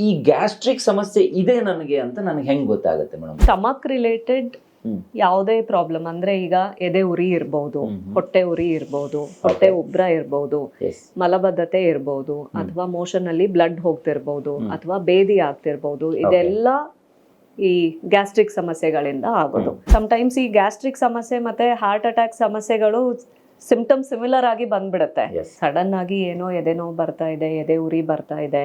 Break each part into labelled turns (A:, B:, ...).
A: ಈ ಗ್ಯಾಸ್ಟ್ರಿಕ್ ಸಮಸ್ಯೆ ಇದೆ ನನಗೆ ಅಂತ ನನಗೆ ಹೆಂಗ್ ಗೊತ್ತಾಗುತ್ತೆ ಮೇಡಮ್?
B: ಸ್ಟಮಕ್ ರಿಲೇಟೆಡ್ ಯಾವುದೇ ಪ್ರಾಬ್ಲಮ್ ಅಂದ್ರೆ ಈಗ ಎದೆ ಉರಿ ಇರ್ಬೋದು, ಹೊಟ್ಟೆ ಉರಿ ಇರ್ಬೋದು, ಹೊಟ್ಟೆ ಉಬ್ರ ಇರ್ಬೋದು, ಮಲಬದ್ಧತೆ ಇರ್ಬೋದು, ಅಥವಾ ಮೋಷನ್ ಅಲ್ಲಿ ಬ್ಲಡ್ ಹೋಗ್ತಿರ್ಬೋದು, ಅಥವಾ ಬೇದಿ ಆಗ್ತಿರ್ಬೋದು. ಇದೆಲ್ಲ ಈ ಗ್ಯಾಸ್ಟ್ರಿಕ್ ಸಮಸ್ಯೆಗಳಿಂದ ಆಗೋದು. ಸಮಟೈಮ್ಸ್ ಈ ಗ್ಯಾಸ್ಟ್ರಿಕ್ ಸಮಸ್ಯೆ ಮತ್ತೆ ಹಾರ್ಟ್ ಅಟ್ಯಾಕ್ ಸಮಸ್ಯೆಗಳು ಸಿಂಪ್ಟಮ್ ಸಿಮಿಲರ್ ಆಗಿ ಬಂದ್ಬಿಡುತ್ತೆ. ಸಡನ್ ಆಗಿ ಏನೋ ಎದೆ ನೋವು ಬರ್ತಾ ಇದೆ, ಎದೆ ಉರಿ ಬರ್ತಾ ಇದೆ,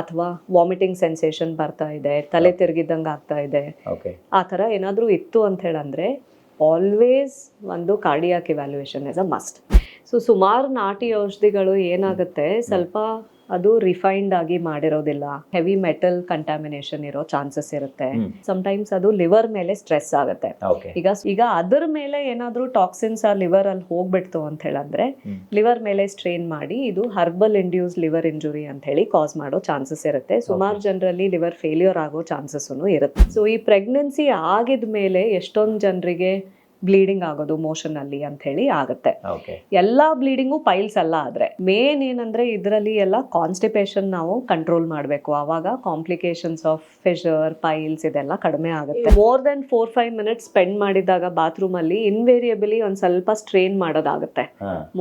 B: ಅಥವಾ ವಾಮಿಟಿಂಗ್ ಸೆನ್ಸೇಷನ್ ಬರ್ತಾ ಇದೆ, ತಲೆ ತಿರುಗಿದಂಗೆ ಆಗ್ತಾ ಇದೆ, ಆ ಥರ ಏನಾದರೂ ಇತ್ತು ಅಂತ ಹೇಳಂದ್ರೆ ಆಲ್ವೇಸ್ ಒಂದು cardiac evaluation is a must. So ಸುಮಾರು ನಾಟಿ ಔಷಧಿಗಳು ಏನಾಗುತ್ತೆ, ಸ್ವಲ್ಪ ಅದು ರಿಫೈನ್ಡ್ ಆಗಿ ಮಾಡಿರೋದಿಲ್ಲ, ಹೆವಿ ಮೆಟಲ್ ಕಂಟಾಮಿನೇಷನ್ ಇರೋ ಚಾನ್ಸಸ್ ಇರುತ್ತೆ. ಸಮಟೈಮ್ಸ್ ಅದು ಲಿವರ್ ಮೇಲೆ ಸ್ಟ್ರೆಸ್ ಆಗುತ್ತೆ. ಈಗ ಅದರ ಮೇಲೆ ಏನಾದ್ರೂ ಟಾಕ್ಸಿನ್ಸ್ ಆ ಲಿವರ್ ಅಲ್ಲಿ ಹೋಗ್ಬಿಡ್ತು ಅಂತ ಹೇಳಂದ್ರೆ ಲಿವರ್ ಮೇಲೆ ಸ್ಟ್ರೇನ್ ಮಾಡಿ ಇದು ಹರ್ಬಲ್ ಇಂಡ್ಯೂಸ್ ಲಿವರ್ ಇಂಜುರಿ ಅಂತ ಹೇಳಿ ಕಾಸ್ ಮಾಡೋ ಚಾನ್ಸಸ್ ಇರುತ್ತೆ. ಸುಮಾರು ಜನರಲ್ಲಿ ಲಿವರ್ ಫೇಲ್ಯೂರ್ ಆಗೋ ಚಾನ್ಸಸ್ ಇರುತ್ತೆ. ಸೊ ಈ ಪ್ರೆಗ್ನೆನ್ಸಿ ಆಗಿದ ಮೇಲೆ ಎಷ್ಟೊಂದು ಜನರಿಗೆ ಬ್ಲೀಡಿಂಗ್ ಆಗೋದು ಮೋಷನ್ ಅಲ್ಲಿ ಅಂತ ಹೇಳಿ ಆಗುತ್ತೆ. ಎಲ್ಲಾ ಬ್ಲೀಡಿಂಗು ಪೈಲ್ಸ್ ಅಲ್ಲ. ಆದ್ರೆ ಮೇನ್ ಏನಂದ್ರೆ ಇದರಲ್ಲಿ ಎಲ್ಲ ಕಾನ್ಸ್ಟಿಪೇಷನ್ ನಾವು ಕಂಟ್ರೋಲ್ ಮಾಡಬೇಕು. ಅವಾಗ ಕಾಂಪ್ಲಿಕೇಶನ್ಸ್ ಆಫ್ ಫಿಶರ್, ಪೈಲ್ಸ್ ಇದೆಲ್ಲ ಕಡಿಮೆ ಆಗುತ್ತೆ. ಮೋರ್ ದೆನ್ 4-5 ಮಿನಿಟ್ಸ್ ಸ್ಪೆಂಡ್ ಮಾಡಿದಾಗ ಬಾತ್ರೂಮ್ ಅಲ್ಲಿ ಇನ್ವೇರಿಯಬಲಿ ಒಂದ್ ಸ್ವಲ್ಪ ಸ್ಟ್ರೇನ್ ಮಾಡೋದಾಗುತ್ತೆ.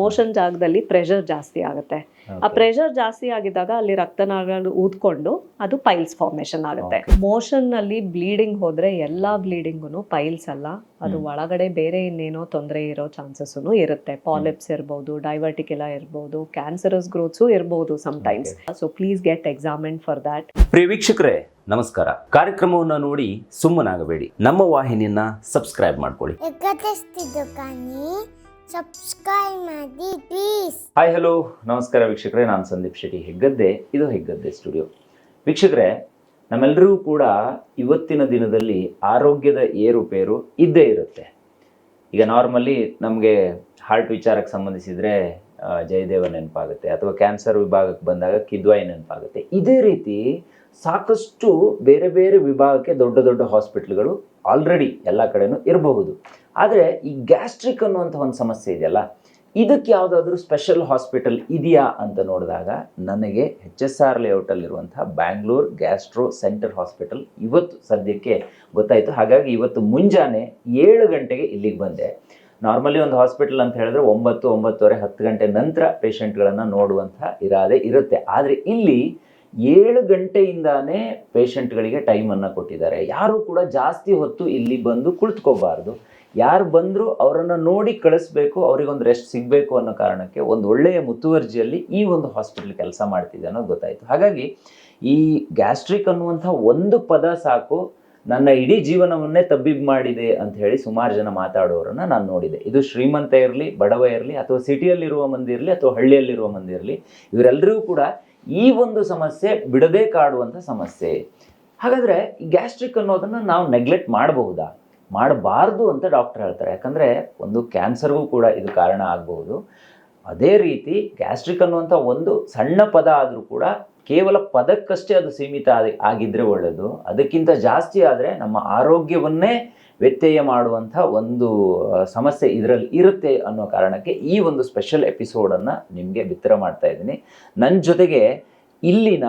B: ಮೋಷನ್ ಜಾಗದಲ್ಲಿ ಪ್ರೆಷರ್ ಜಾಸ್ತಿ ಆಗುತ್ತೆ. ಆ ಪ್ರೆಷರ್ ಜಾಸ್ತಿ ಆಗಿದ್ದಾಗ ಅಲ್ಲಿ ರಕ್ತನಾಳಗಳು ಊದ್ಕೊಂಡು ಅದು ಪೈಲ್ಸ್ ಫಾರ್ಮೇಶನ್ ಆಗುತ್ತೆ. ಮೋಷನ್ ನಲ್ಲಿ ಬ್ಲೀಡಿಂಗ್ ಹೋದ್ರೆ ಎಲ್ಲಾ ಬ್ಲೀಡಿಂಗು ಪೈಲ್ಸ್ ಅಲ್ಲ, ಅದು ಒಳಗಡೆ ಬೇರೆ ಇನ್ನೇನೋ ತೊಂದರೆ ಇರೋ ಚಾನ್ಸಸ್ ಇರುತ್ತೆ. ಪಾಲಿಪ್ಸ್ ಇರ್ಬೋದು, ಡೈವರ್ಟಿಕ್ಯುಲಾ ಇರ್ಬೋದು, ಕ್ಯಾನ್ಸರಸ್ ಗ್ರೋತ್ಸು ಇರ್ಬೋದು sometimes. So please get examine for that.
A: ಪ್ರಿಯ ವೀಕ್ಷಕರೇ ನಮಸ್ಕಾರ. ಕಾರ್ಯಕ್ರಮವನ್ನು ನೋಡಿ ಸುಮ್ಮನಾಗಬೇಡಿ, ನಮ್ಮ ವಾಹಿನಿಯನ್ನ ಸಬ್ಸ್ಕ್ರೈಬ್ ಮಾಡ್ಕೊಳ್ಳಿ.
C: ಸಬ್ಸ್ಕ್ರೈಬ್ ಮಾಡಿ ಪ್ಲೀಸ್.
A: ಹಾಯ್ ಹಲೋ ನಮಸ್ಕಾರ ವೀಕ್ಷಕರೇ, ನಾನು ಸಂದೀಪ್ ಶೆಟ್ಟಿ ಹೆಗ್ಗದ್ದೆ. ಇದು ಹೆಗ್ಗದ್ದೆ ಸ್ಟುಡಿಯೋ. ವೀಕ್ಷಕರೇ, ನಮ್ಮೆಲ್ಲರಿಗೂ ಕೂಡ ಇವತ್ತಿನ ದಿನದಲ್ಲಿ ಆರೋಗ್ಯದ ಏರುಪೇರು ಇದ್ದೇ ಇರುತ್ತೆ. ಈಗ ನಾರ್ಮಲಿ ನಮಗೆ ಹಾರ್ಟ್ ವಿಚಾರಕ್ಕೆ ಸಂಬಂಧಿಸಿದರೆ ಜಯದೇವ ನೆನಪಾಗುತ್ತೆ, ಅಥವಾ ಕ್ಯಾನ್ಸರ್ ವಿಭಾಗಕ್ಕೆ ಬಂದಾಗ ಕಿದ್ವಾಯಿ ನೆನಪಾಗುತ್ತೆ. ಇದೇ ರೀತಿ ಸಾಕಷ್ಟು ಬೇರೆ ಬೇರೆ ವಿಭಾಗಕ್ಕೆ ದೊಡ್ಡ ದೊಡ್ಡ ಹಾಸ್ಪಿಟ್ಲ್ಗಳು ಆಲ್ರೆಡಿ ಎಲ್ಲ ಕಡೆನೂ ಇರಬಹುದು. ಆದರೆ ಈ ಗ್ಯಾಸ್ಟ್ರಿಕ್ ಅನ್ನುವಂಥ ಒಂದು ಸಮಸ್ಯೆ ಇದೆಯಲ್ಲ, ಇದಕ್ಕೆ ಯಾವುದಾದ್ರೂ ಸ್ಪೆಷಲ್ ಹಾಸ್ಪಿಟಲ್ ಇದೆಯಾ ಅಂತ ನೋಡಿದಾಗ ನನಗೆ HSR ಲೇಔಟಲ್ಲಿರುವಂಥ ಬ್ಯಾಂಗ್ಳೂರ್ ಗ್ಯಾಸ್ಟ್ರೋ ಸೆಂಟರ್ ಹಾಸ್ಪಿಟಲ್ ಇವತ್ತು ಸದ್ಯಕ್ಕೆ ಗೊತ್ತಾಯಿತು. ಹಾಗಾಗಿ ಇವತ್ತು ಮುಂಜಾನೆ 7 ಗಂಟೆಗೆ ಇಲ್ಲಿಗೆ ಬಂದೆ. ನಾರ್ಮಲಿ ಒಂದು ಹಾಸ್ಪಿಟಲ್ ಅಂತ ಹೇಳಿದ್ರೆ 9, 9:30, 10 ಗಂಟೆ ನಂತರ ಪೇಷಂಟ್ಗಳನ್ನು ನೋಡುವಂಥ ಇರಾದೆ ಇರುತ್ತೆ. ಆದರೆ ಇಲ್ಲಿ 7 ಗಂಟೆಯಿಂದಾನೇ ಪೇಷಂಟ್ಗಳಿಗೆ ಟೈಮನ್ನು ಕೊಟ್ಟಿದ್ದಾರೆ. ಯಾರು ಕೂಡ ಜಾಸ್ತಿ ಹೊತ್ತು ಇಲ್ಲಿ ಬಂದು ಕುಳಿತುಕೋಬಾರ್ದು. ಯಾರು ಬಂದರೂ ಅವರನ್ನು ನೋಡಿ ಕಳಿಸ್ಬೇಕು, ಅವರಿಗೊಂದು ರೆಸ್ಟ್ ಸಿಗಬೇಕು ಅನ್ನೋ ಕಾರಣಕ್ಕೆ ಒಂದು ಒಳ್ಳೆಯ ಮುತುವರ್ಜಿಯಲ್ಲಿ ಈ ಒಂದು ಹಾಸ್ಪಿಟಲ್ ಕೆಲಸ ಮಾಡ್ತಿದೆ ಅನ್ನೋದು ಗೊತ್ತಾಯಿತು. ಹಾಗಾಗಿ ಈ ಗ್ಯಾಸ್ಟ್ರಿಕ್ ಅನ್ನುವಂಥ ಒಂದು ಪದ ಸಾಕು ನನ್ನ ಇಡೀ ಜೀವನವನ್ನೇ ತಬ್ಬಿಬ್ ಮಾಡಿದೆ ಅಂತ ಹೇಳಿ ಸುಮಾರು ಜನ ಮಾತಾಡೋರನ್ನು ನಾನು ನೋಡಿದೆ. ಇದು ಶ್ರೀಮಂತ ಇರಲಿ, ಬಡವ ಇರಲಿ, ಅಥವಾ ಸಿಟಿಯಲ್ಲಿರುವ ಮಂದಿ ಇರಲಿ, ಅಥವಾ ಹಳ್ಳಿಯಲ್ಲಿರುವ ಮಂದಿ ಇರಲಿ, ಇವರೆಲ್ಲರಿಗೂ ಕೂಡ ಈ ಒಂದು ಸಮಸ್ಯೆ ಬಿಡದೇ ಕಾಡುವಂಥ ಸಮಸ್ಯೆ. ಹಾಗಾದರೆ ಈ ಗ್ಯಾಸ್ಟ್ರಿಕ್ ಅನ್ನೋದನ್ನು ನಾವು ನೆಗ್ಲೆಕ್ಟ್ ಮಾಡಬಹುದಾ? ಮಾಡಬಾರ್ದು ಅಂತ ಡಾಕ್ಟರ್ ಹೇಳ್ತಾರೆ. ಯಾಕಂದರೆ ಒಂದು ಕ್ಯಾನ್ಸರ್ಗೂ ಕೂಡ ಇದು ಕಾರಣ ಆಗಬಹುದು. ಅದೇ ರೀತಿ ಗ್ಯಾಸ್ಟ್ರಿಕ್ ಅನ್ನುವಂಥ ಒಂದು ಸಣ್ಣ ಪದ ಆದರೂ ಕೂಡ ಕೇವಲ ಪದಕ್ಕಷ್ಟೇ ಅದು ಸೀಮಿತ ಆಗಿದ್ದರೆ ಒಳ್ಳೆಯದು. ಅದಕ್ಕಿಂತ ಜಾಸ್ತಿ ಆದರೆ ನಮ್ಮ ಆರೋಗ್ಯವನ್ನೇ ವ್ಯತ್ಯಯ ಮಾಡುವಂಥ ಒಂದು ಸಮಸ್ಯೆ ಇದರಲ್ಲಿ ಇರುತ್ತೆ ಅನ್ನೋ ಕಾರಣಕ್ಕೆ ಈ ಒಂದು ಸ್ಪೆಷಲ್ ಎಪಿಸೋಡನ್ನು ನಿಮಗೆ ಬಿತ್ತರ ಮಾಡ್ತಾ ಇದ್ದೀನಿ. ನನ್ನ ಜೊತೆಗೆ ಇಲ್ಲಿನ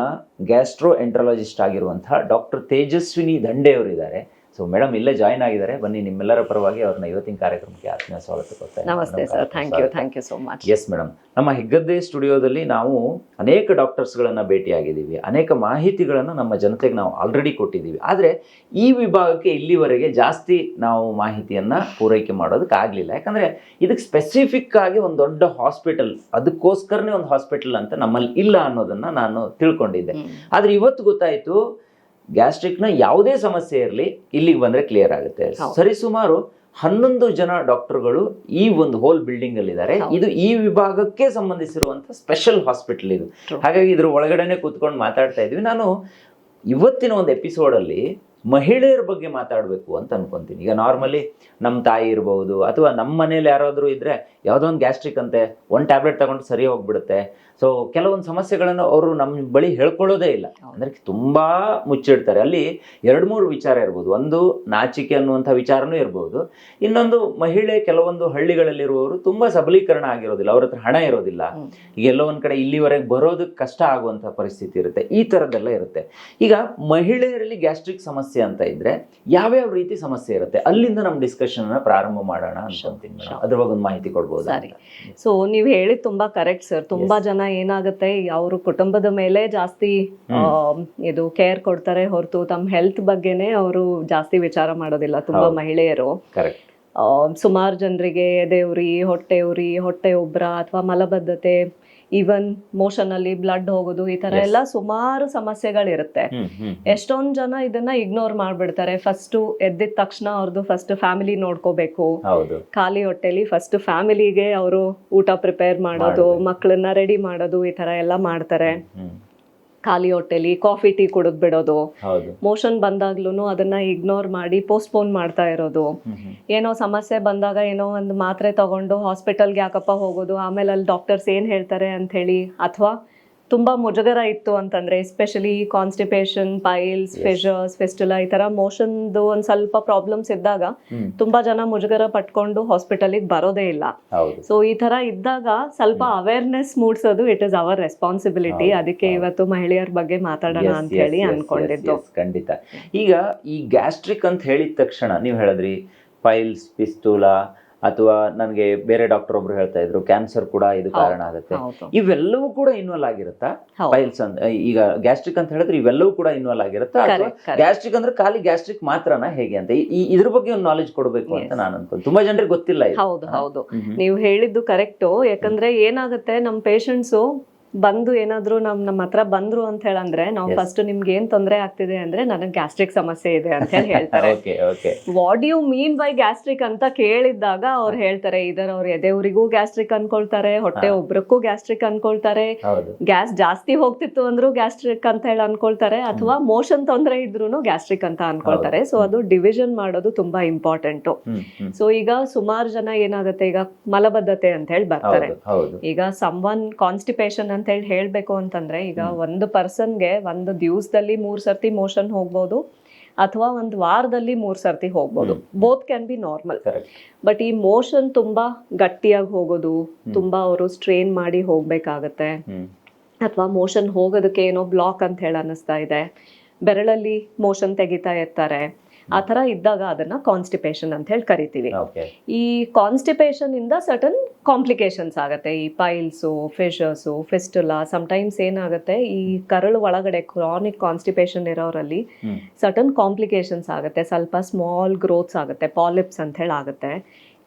A: ಗ್ಯಾಸ್ಟ್ರೋ ಎಂಟ್ರಾಲಜಿಸ್ಟ್ ಆಗಿರುವಂಥ ಡಾಕ್ಟರ್ ತೇಜಸ್ವಿನಿ ದಂಡೆ ಅವರಿದ್ದಾರೆ. ಸೊ ಮೇಡಮ್ ಇಲ್ಲೇ ಜಾಯ್ನ್ ಆಗಿದ್ದಾರೆ. ಬನ್ನಿ, ನಿಮ್ಮೆಲ್ಲರ ಪರವಾಗಿ ಅವ್ರನ್ನ ಇವತ್ತಿನ ಕಾರ್ಯಕ್ರಮಕ್ಕೆ ಆತ್ಮೀಯ ಸ್ವಾಗತ ಕೊಡ್ತೇನೆ.
B: ನಮಸ್ತೆ sir, thank you so much.
A: Yes madam, ನಮ್ಮ ಹೆಗ್ಗದ್ದೆ ಸ್ಟುಡಿಯೋದಲ್ಲಿ ನಾವು ಅನೇಕ ಡಾಕ್ಟರ್ಸ್ಗಳನ್ನು ಭೇಟಿಯಾಗಿದ್ದೀವಿ, ಅನೇಕ ಮಾಹಿತಿಗಳನ್ನು ನಮ್ಮ ಜನತೆಗೆ ನಾವು ಆಲ್ರೆಡಿ ಕೊಟ್ಟಿದ್ದೀವಿ. ಆದರೆ ಈ ವಿಭಾಗಕ್ಕೆ ಇಲ್ಲಿವರೆಗೆ ಜಾಸ್ತಿ ನಾವು ಮಾಹಿತಿಯನ್ನು ಪೂರೈಕೆ ಮಾಡೋದಕ್ಕಾಗಲಿಲ್ಲ. ಯಾಕಂದರೆ ಇದಕ್ಕೆ ಸ್ಪೆಸಿಫಿಕ್ ಆಗಿ ಒಂದು ದೊಡ್ಡ ಹಾಸ್ಪಿಟಲ್, ಅದಕ್ಕೋಸ್ಕರನೇ ಒಂದು ಹಾಸ್ಪಿಟಲ್ ಅಂತ ನಮ್ಮಲ್ಲಿ ಇಲ್ಲ ಅನ್ನೋದನ್ನು ನಾನು ತಿಳ್ಕೊಂಡಿದ್ದೆ. ಆದರೆ ಇವತ್ತು ಗೊತ್ತಾಯಿತು, ಗ್ಯಾಸ್ಟ್ರಿಕ್ನ ಯಾವುದೇ ಸಮಸ್ಯೆ ಇರಲಿ ಇಲ್ಲಿಗೆ ಬಂದರೆ ಕ್ಲಿಯರ್ ಆಗುತ್ತೆ. ಸರಿಸುಮಾರು 11 ಜನ ಡಾಕ್ಟರ್ಗಳು ಈ ಒಂದು ಹೋಲ್ ಬಿಲ್ಡಿಂಗ್ ಅಲ್ಲಿ ಇದ್ದಾರೆ. ಇದು ಈ ವಿಭಾಗಕ್ಕೆ ಸಂಬಂಧಿಸಿರುವಂಥ ಸ್ಪೆಷಲ್ ಹಾಸ್ಪಿಟಲ್ ಇದು. ಹಾಗಾಗಿ ಇದ್ರ ಒಳಗಡೆನೆ ಕೂತ್ಕೊಂಡು ಮಾತಾಡ್ತಾ ಇದ್ವಿ. ನಾನು ಇವತ್ತಿನ ಒಂದು ಎಪಿಸೋಡಲ್ಲಿ ಮಹಿಳೆಯರ ಬಗ್ಗೆ ಮಾತಾಡಬೇಕು ಅಂತ ಅನ್ಕೊಂತೀನಿ. ಈಗ ನಾರ್ಮಲಿ ನಮ್ಮ ತಾಯಿ ಇರ್ಬೋದು, ಅಥವಾ ನಮ್ಮ ಮನೇಲಿ ಯಾರಾದರೂ ಇದ್ದರೆ ಯಾವುದೋ ಒಂದು ಗ್ಯಾಸ್ಟ್ರಿಕ್ ಅಂತೆ, ಒಂದು ಟ್ಯಾಬ್ಲೆಟ್ ತಗೊಂಡು ಸರಿ ಹೋಗ್ಬಿಡುತ್ತೆ. ಸೊ ಕೆಲವೊಂದು ಸಮಸ್ಯೆಗಳನ್ನು ಅವರು ನಮ್ಮ ಬಳಿ ಹೇಳ್ಕೊಳ್ಳೋದೇ ಇಲ್ಲ, ಅಂದ್ರೆ ತುಂಬಾ ಮುಚ್ಚಿಡ್ತಾರೆ. ಅಲ್ಲಿ 2-3 ವಿಚಾರ ಇರ್ಬೋದು. ಒಂದು ನಾಚಿಕೆ ಅನ್ನುವಂಥ ವಿಚಾರನೂ ಇರ್ಬೋದು. ಇನ್ನೊಂದು ಮಹಿಳೆ ಕೆಲವೊಂದು ಹಳ್ಳಿಗಳಲ್ಲಿರುವವರು ತುಂಬಾ ಸಬಲೀಕರಣ ಆಗಿರೋದಿಲ್ಲ, ಅವ್ರ ಹತ್ರ ಹಣ ಇರೋದಿಲ್ಲ, ಈಗ ಎಲ್ಲೋ ಒಂದ್ ಕಡೆ ಇಲ್ಲಿವರೆಗೆ ಬರೋದಕ್ಕೆ ಕಷ್ಟ ಆಗುವಂಥ ಪರಿಸ್ಥಿತಿ ಇರುತ್ತೆ, ಈ ಥರದ್ದೆಲ್ಲ ಇರುತ್ತೆ. ಈಗ ಮಹಿಳೆಯರಲ್ಲಿ ಗ್ಯಾಸ್ಟ್ರಿಕ್ ಸಮಸ್ಯೆ ಅಂತ ಇದ್ರೆ ಯಾವ್ಯಾವ ರೀತಿ ಸಮಸ್ಯೆ ಇರುತ್ತೆ, ಅಲ್ಲಿಂದ ನಮ್ಮ ಡಿಸ್ಕಷನ್ ಪ್ರಾರಂಭ ಮಾಡೋಣ ಅನ್ಕೊಂತೀನಿ. ಅದ್ರ ಬಗ್ಗೆ ಒಂದು ಮಾಹಿತಿ ಕೊಡ್ಬೋದು.
B: ಸರಿ. ಸೊ ನೀವ್ ಹೇಳಿದ್ ತುಂಬಾ ಕರೆಕ್ಟ್ ಸರ್. ತುಂಬಾ ಜನ ಏನಾಗುತ್ತೆ, ಅವರು ಕುಟುಂಬದ ಮೇಲೆ ಜಾಸ್ತಿ ಇದು ಕೇರ್ ಕೊಡ್ತಾರೆ ಹೊರತು ತಮ್ಮ ಹೆಲ್ತ್ ಬಗ್ಗೆನೆ ಅವರು ಜಾಸ್ತಿ ವಿಚಾರ ಮಾಡೋದಿಲ್ಲ ತುಂಬಾ ಮಹಿಳೆಯರು. ಸುಮಾರು ಜನರಿಗೆ ಎದೆ ಉರಿ, ಹೊಟ್ಟೆ ಉರಿ, ಹೊಟ್ಟೆ ಉಬ್ರ ಅಥವಾ ಮಲಬದ್ಧತೆ, ಈವನ್ ಮೋಷನ್ ಅಲ್ಲಿ ಬ್ಲಡ್ ಹೋಗೋದು, ಈ ತರ ಎಲ್ಲ ಸುಮಾರು ಸಮಸ್ಯೆಗಳಿರುತ್ತೆ. ಎಷ್ಟೊಂದ್ ಜನ ಇದನ್ನ ಇಗ್ನೋರ್ ಮಾಡ್ಬಿಡ್ತಾರೆ. ಫಸ್ಟ್ ಎದ್ದಿದ ತಕ್ಷಣ ಅವ್ರದ್ದು ಫಸ್ಟ್ ಫ್ಯಾಮಿಲಿ ನೋಡ್ಕೋಬೇಕು, ಖಾಲಿ ಹೊಟ್ಟೆಲಿ ಫಸ್ಟ್ ಫ್ಯಾಮಿಲಿಗೆ ಅವರು ಊಟ ಪ್ರಿಪೇರ್ ಮಾಡೋದು, ಮಕ್ಕಳನ್ನ ರೆಡಿ ಮಾಡೋದು, ಈ ತರ ಎಲ್ಲ ಮಾಡ್ತಾರೆ. ಖಾಲಿ ಹೊಟ್ಟೆಲಿ ಕಾಫಿ ಟೀ ಕುಡಿದ್ ಬಿಡೋದು, ಮೋಷನ್ ಬಂದಾಗ್ಲೂ ಅದನ್ನ ಇಗ್ನೋರ್ ಮಾಡಿ ಪೋಸ್ಟ್ಪೋನ್ ಮಾಡ್ತಾ ಇರೋದು, ಏನೋ ಸಮಸ್ಯೆ ಬಂದಾಗ ಏನೋ ಒಂದು ಮಾತ್ರೆ ತಗೊಂಡು ಹಾಸ್ಪಿಟಲ್ಗೆ ಯಾಕಪ್ಪ ಹೋಗೋದು, ಆಮೇಲೆ ಅಲ್ಲಿ ಡಾಕ್ಟರ್ಸ್ ಏನ್ ಹೇಳ್ತಾರೆ ಅಂತ ಹೇಳಿ, ಅಥವಾ ತುಂಬಾ ಮುಜುಗರ ಇತ್ತು ಅಂತಂದ್ರೆ ಎಸ್ಪೆಷಲಿ ಕಾನ್ಸ್ಟಿಪೇಷನ್, ಪೈಲ್ಸ್, ಫಿಷರ್ಸ್, ಫಿಸ್ಟುಲಾ, ಈ ತರ ಮೋಷನ್ದು ಒಂದ್ ಸ್ವಲ್ಪ ಪ್ರಾಬ್ಲಮ್ಸ್ ಇದ್ದಾಗ ತುಂಬಾ ಜನ ಮುಜುಗರ ಪಟ್ಕೊಂಡು ಹಾಸ್ಪಿಟಲಿಗೆ ಬರೋದೇ ಇಲ್ಲ. ಸೊ ಈ ತರ ಇದ್ದಾಗ ಸ್ವಲ್ಪ ಅವೇರ್ನೆಸ್ ಮೂಡಿಸೋದು ಇಟ್ ಇಸ್ ಅವರ್ ರೆಸ್ಪಾನ್ಸಿಬಿಲಿಟಿ. ಅದಕ್ಕೆ ಇವತ್ತು ಮಹಿಳೆಯರ ಬಗ್ಗೆ ಮಾತಾಡೋಣ ಅಂತ ಹೇಳಿ ಅನ್ಕೊಂಡಿದ್ದು.
A: ಖಂಡಿತ. ಈಗ ಈ ಗ್ಯಾಸ್ಟ್ರಿಕ್ ಅಂತ ಹೇಳಿದ ತಕ್ಷಣ ನೀವು ಹೇಳಿದ್ರಿ ಪೈಲ್ಸ್, ಫಿಸ್ಟುಲಾ, ಅಥವಾ ನನಗೆ ಬೇರೆ ಡಾಕ್ಟರ್ ಒಬ್ರು ಹೇಳ್ತಾ ಇದ್ರು ಕ್ಯಾನ್ಸರ್ ಕೂಡ ಇದು ಕಾರಣ ಆಗುತ್ತೆ. ಇವೆಲ್ಲವೂ ಕೂಡ ಇನ್ವಾಲ್ವ್ ಆಗಿರುತ್ತಾ? ಪೈಲ್ಸ್ ಅಂತ ಈಗ ಗ್ಯಾಸ್ಟ್ರಿಕ್ ಅಂತ ಹೇಳಿದ್ರೆ ಇವೆಲ್ಲವೂ ಕೂಡ ಇನ್ವಾಲ್ವ್ ಆಗಿರುತ್ತಾ, ಅಥವಾ ಗ್ಯಾಸ್ಟ್ರಿಕ್ ಅಂದ್ರೆ ಖಾಲಿ ಗ್ಯಾಸ್ಟ್ರಿಕ್ ಮಾತ್ರನಾ, ಹೇಗೆ ಅಂತ ಇದ್ರ ಬಗ್ಗೆ ಒಂದು ನಾಲೆಜ್ ಕೊಡಬೇಕು ಅಂತ ನಾನು ಅನ್ಕೊಂಡು. ತುಂಬಾ ಜನರಿಗೆ ಗೊತ್ತಿಲ್ಲ.
B: ಹೌದು, ನೀವು ಹೇಳಿದ್ದು ಕರೆಕ್ಟು. ಯಾಕಂದ್ರೆ ಏನಾಗುತ್ತೆ, ನಮ್ ಪೇಷಂಟ್ಸು ಬಂದು ಏನಾದ್ರು ನಮ್ಮ ಹತ್ರ ಬಂದ್ರು ಅಂತ ಹೇಳಂದ್ರೆ ನಾವು ಫಸ್ಟ್ ನಿಮ್ಗೆ ಏನ್ ತೊಂದರೆ ಆಗ್ತಿದೆ ಅಂದ್ರೆ ನನಗೆ ಗ್ಯಾಸ್ಟ್ರಿಕ್ ಸಮಸ್ಯೆ ಇದೆ ಅಂತ ಹೇಳಿ ಹೇಳ್ತಾರೆ. What you mean by gastric ಅಂತ ಕೇಳಿದಾಗ ಅವ್ರು ಹೇಳ್ತಾರೆ, ಇದರ ಅವ್ರ ಎದೆಯವರಿಗೂ ಗ್ಯಾಸ್ಟ್ರಿಕ್ ಅನ್ಕೊಳ್ತಾರೆ, ಹೊಟ್ಟೆ ಒಬ್ರಕ್ಕೂ ಗ್ಯಾಸ್ಟ್ರಿಕ್ ಅನ್ಕೊಳ್ತಾರೆ, ಗ್ಯಾಸ್ ಜಾಸ್ತಿ ಹೋಗ್ತಿತ್ತು ಅಂದ್ರೂ ಗ್ಯಾಸ್ಟ್ರಿಕ್ ಅಂತ ಹೇಳಿ ಅನ್ಕೊಳ್ತಾರೆ, ಅಥವಾ ಮೋಷನ್ ತೊಂದರೆ ಇದ್ರೂನು ಗ್ಯಾಸ್ಟ್ರಿಕ್ ಅಂತ ಅನ್ಕೊಳ್ತಾರೆ. ಸೊ ಅದು ಡಿವಿಷನ್ ಮಾಡೋದು ತುಂಬಾ ಇಂಪಾರ್ಟೆಂಟ್. ಸೊ ಈಗ ಸುಮಾರು ಜನ ಏನಾಗುತ್ತೆ, ಈಗ ಮಲಬದ್ಧತೆ ಅಂತ ಹೇಳಿ ಬರ್ತಾರೆ. ಈಗ ಸಮ್ವನ್ ಕಾನ್ಸ್ಟಿಪೇಷನ್ ಅಂತ ಹೇಳಿ ಹೇಳ್ಬೇಕು ಅಂತಂದ್ರೆ, ಈಗ ಒಂದು ಪರ್ಸನ್ಗೆ ಒಂದು ದಿವಸದಲ್ಲಿ 3 ಸರ್ತಿ ಮೋಷನ್ ಹೋಗ್ಬೋದು, ಅಥವಾ ಒಂದು ವಾರದಲ್ಲಿ 3 ಸರ್ತಿ ಹೋಗ್ಬೋದು. Both can be normal. But ಈ ಮೋಷನ್ ತುಂಬಾ ಗಟ್ಟಿಯಾಗಿ ಹೋಗೋದು, ತುಂಬಾ ಅವರು ಸ್ಟ್ರೇನ್ ಮಾಡಿ ಹೋಗ್ಬೇಕಾಗತ್ತೆ, ಅಥವಾ ಮೋಷನ್ ಹೋಗೋದಕ್ಕೆ ಏನೋ ಬ್ಲಾಕ್ ಅಂತ ಹೇಳಿ ಅನ್ನಿಸ್ತಾ ಇದೆ, ಬೆರಳಲ್ಲಿ ಮೋಷನ್ ತೆಗಿತಾ ಇರ್ತಾರೆ, ಆ ತರ ಇದ್ದಾಗ ಅದನ್ನ ಕಾನ್ಸ್ಟಿಪೇಷನ್ ಅಂತ ಹೇಳಿ ಕರಿತೀವಿ. ಈ ಕಾನ್ಸ್ಟಿಪೇಷನ್ ಇಂದ ಸರ್ಟನ್ ಕಾಂಪ್ಲಿಕೇಶನ್ಸ್ ಆಗುತ್ತೆ. ಈ ಪೈಲ್ಸು, ಫಿಷರ್ಸು, ಫಿಸ್ಟುಲಾ, ಸಮಟೈಮ್ಸ್ ಏನಾಗುತ್ತೆ, ಈ ಕರಳು ಒಳಗಡೆ ಕ್ರಾನಿಕ್ ಕಾನ್ಸ್ಟಿಪೇಷನ್ ಇರೋರಲ್ಲಿ ಸರ್ಟನ್ ಕಾಂಪ್ಲಿಕೇಶನ್ಸ್ ಆಗುತ್ತೆ. ಸ್ವಲ್ಪ ಸ್ಮಾಲ್ ಗ್ರೋತ್ಸ್ ಆಗುತ್ತೆ, ಪಾಲಿಪ್ಸ್ ಅಂತ ಹೇಳಿ ಆಗುತ್ತೆ.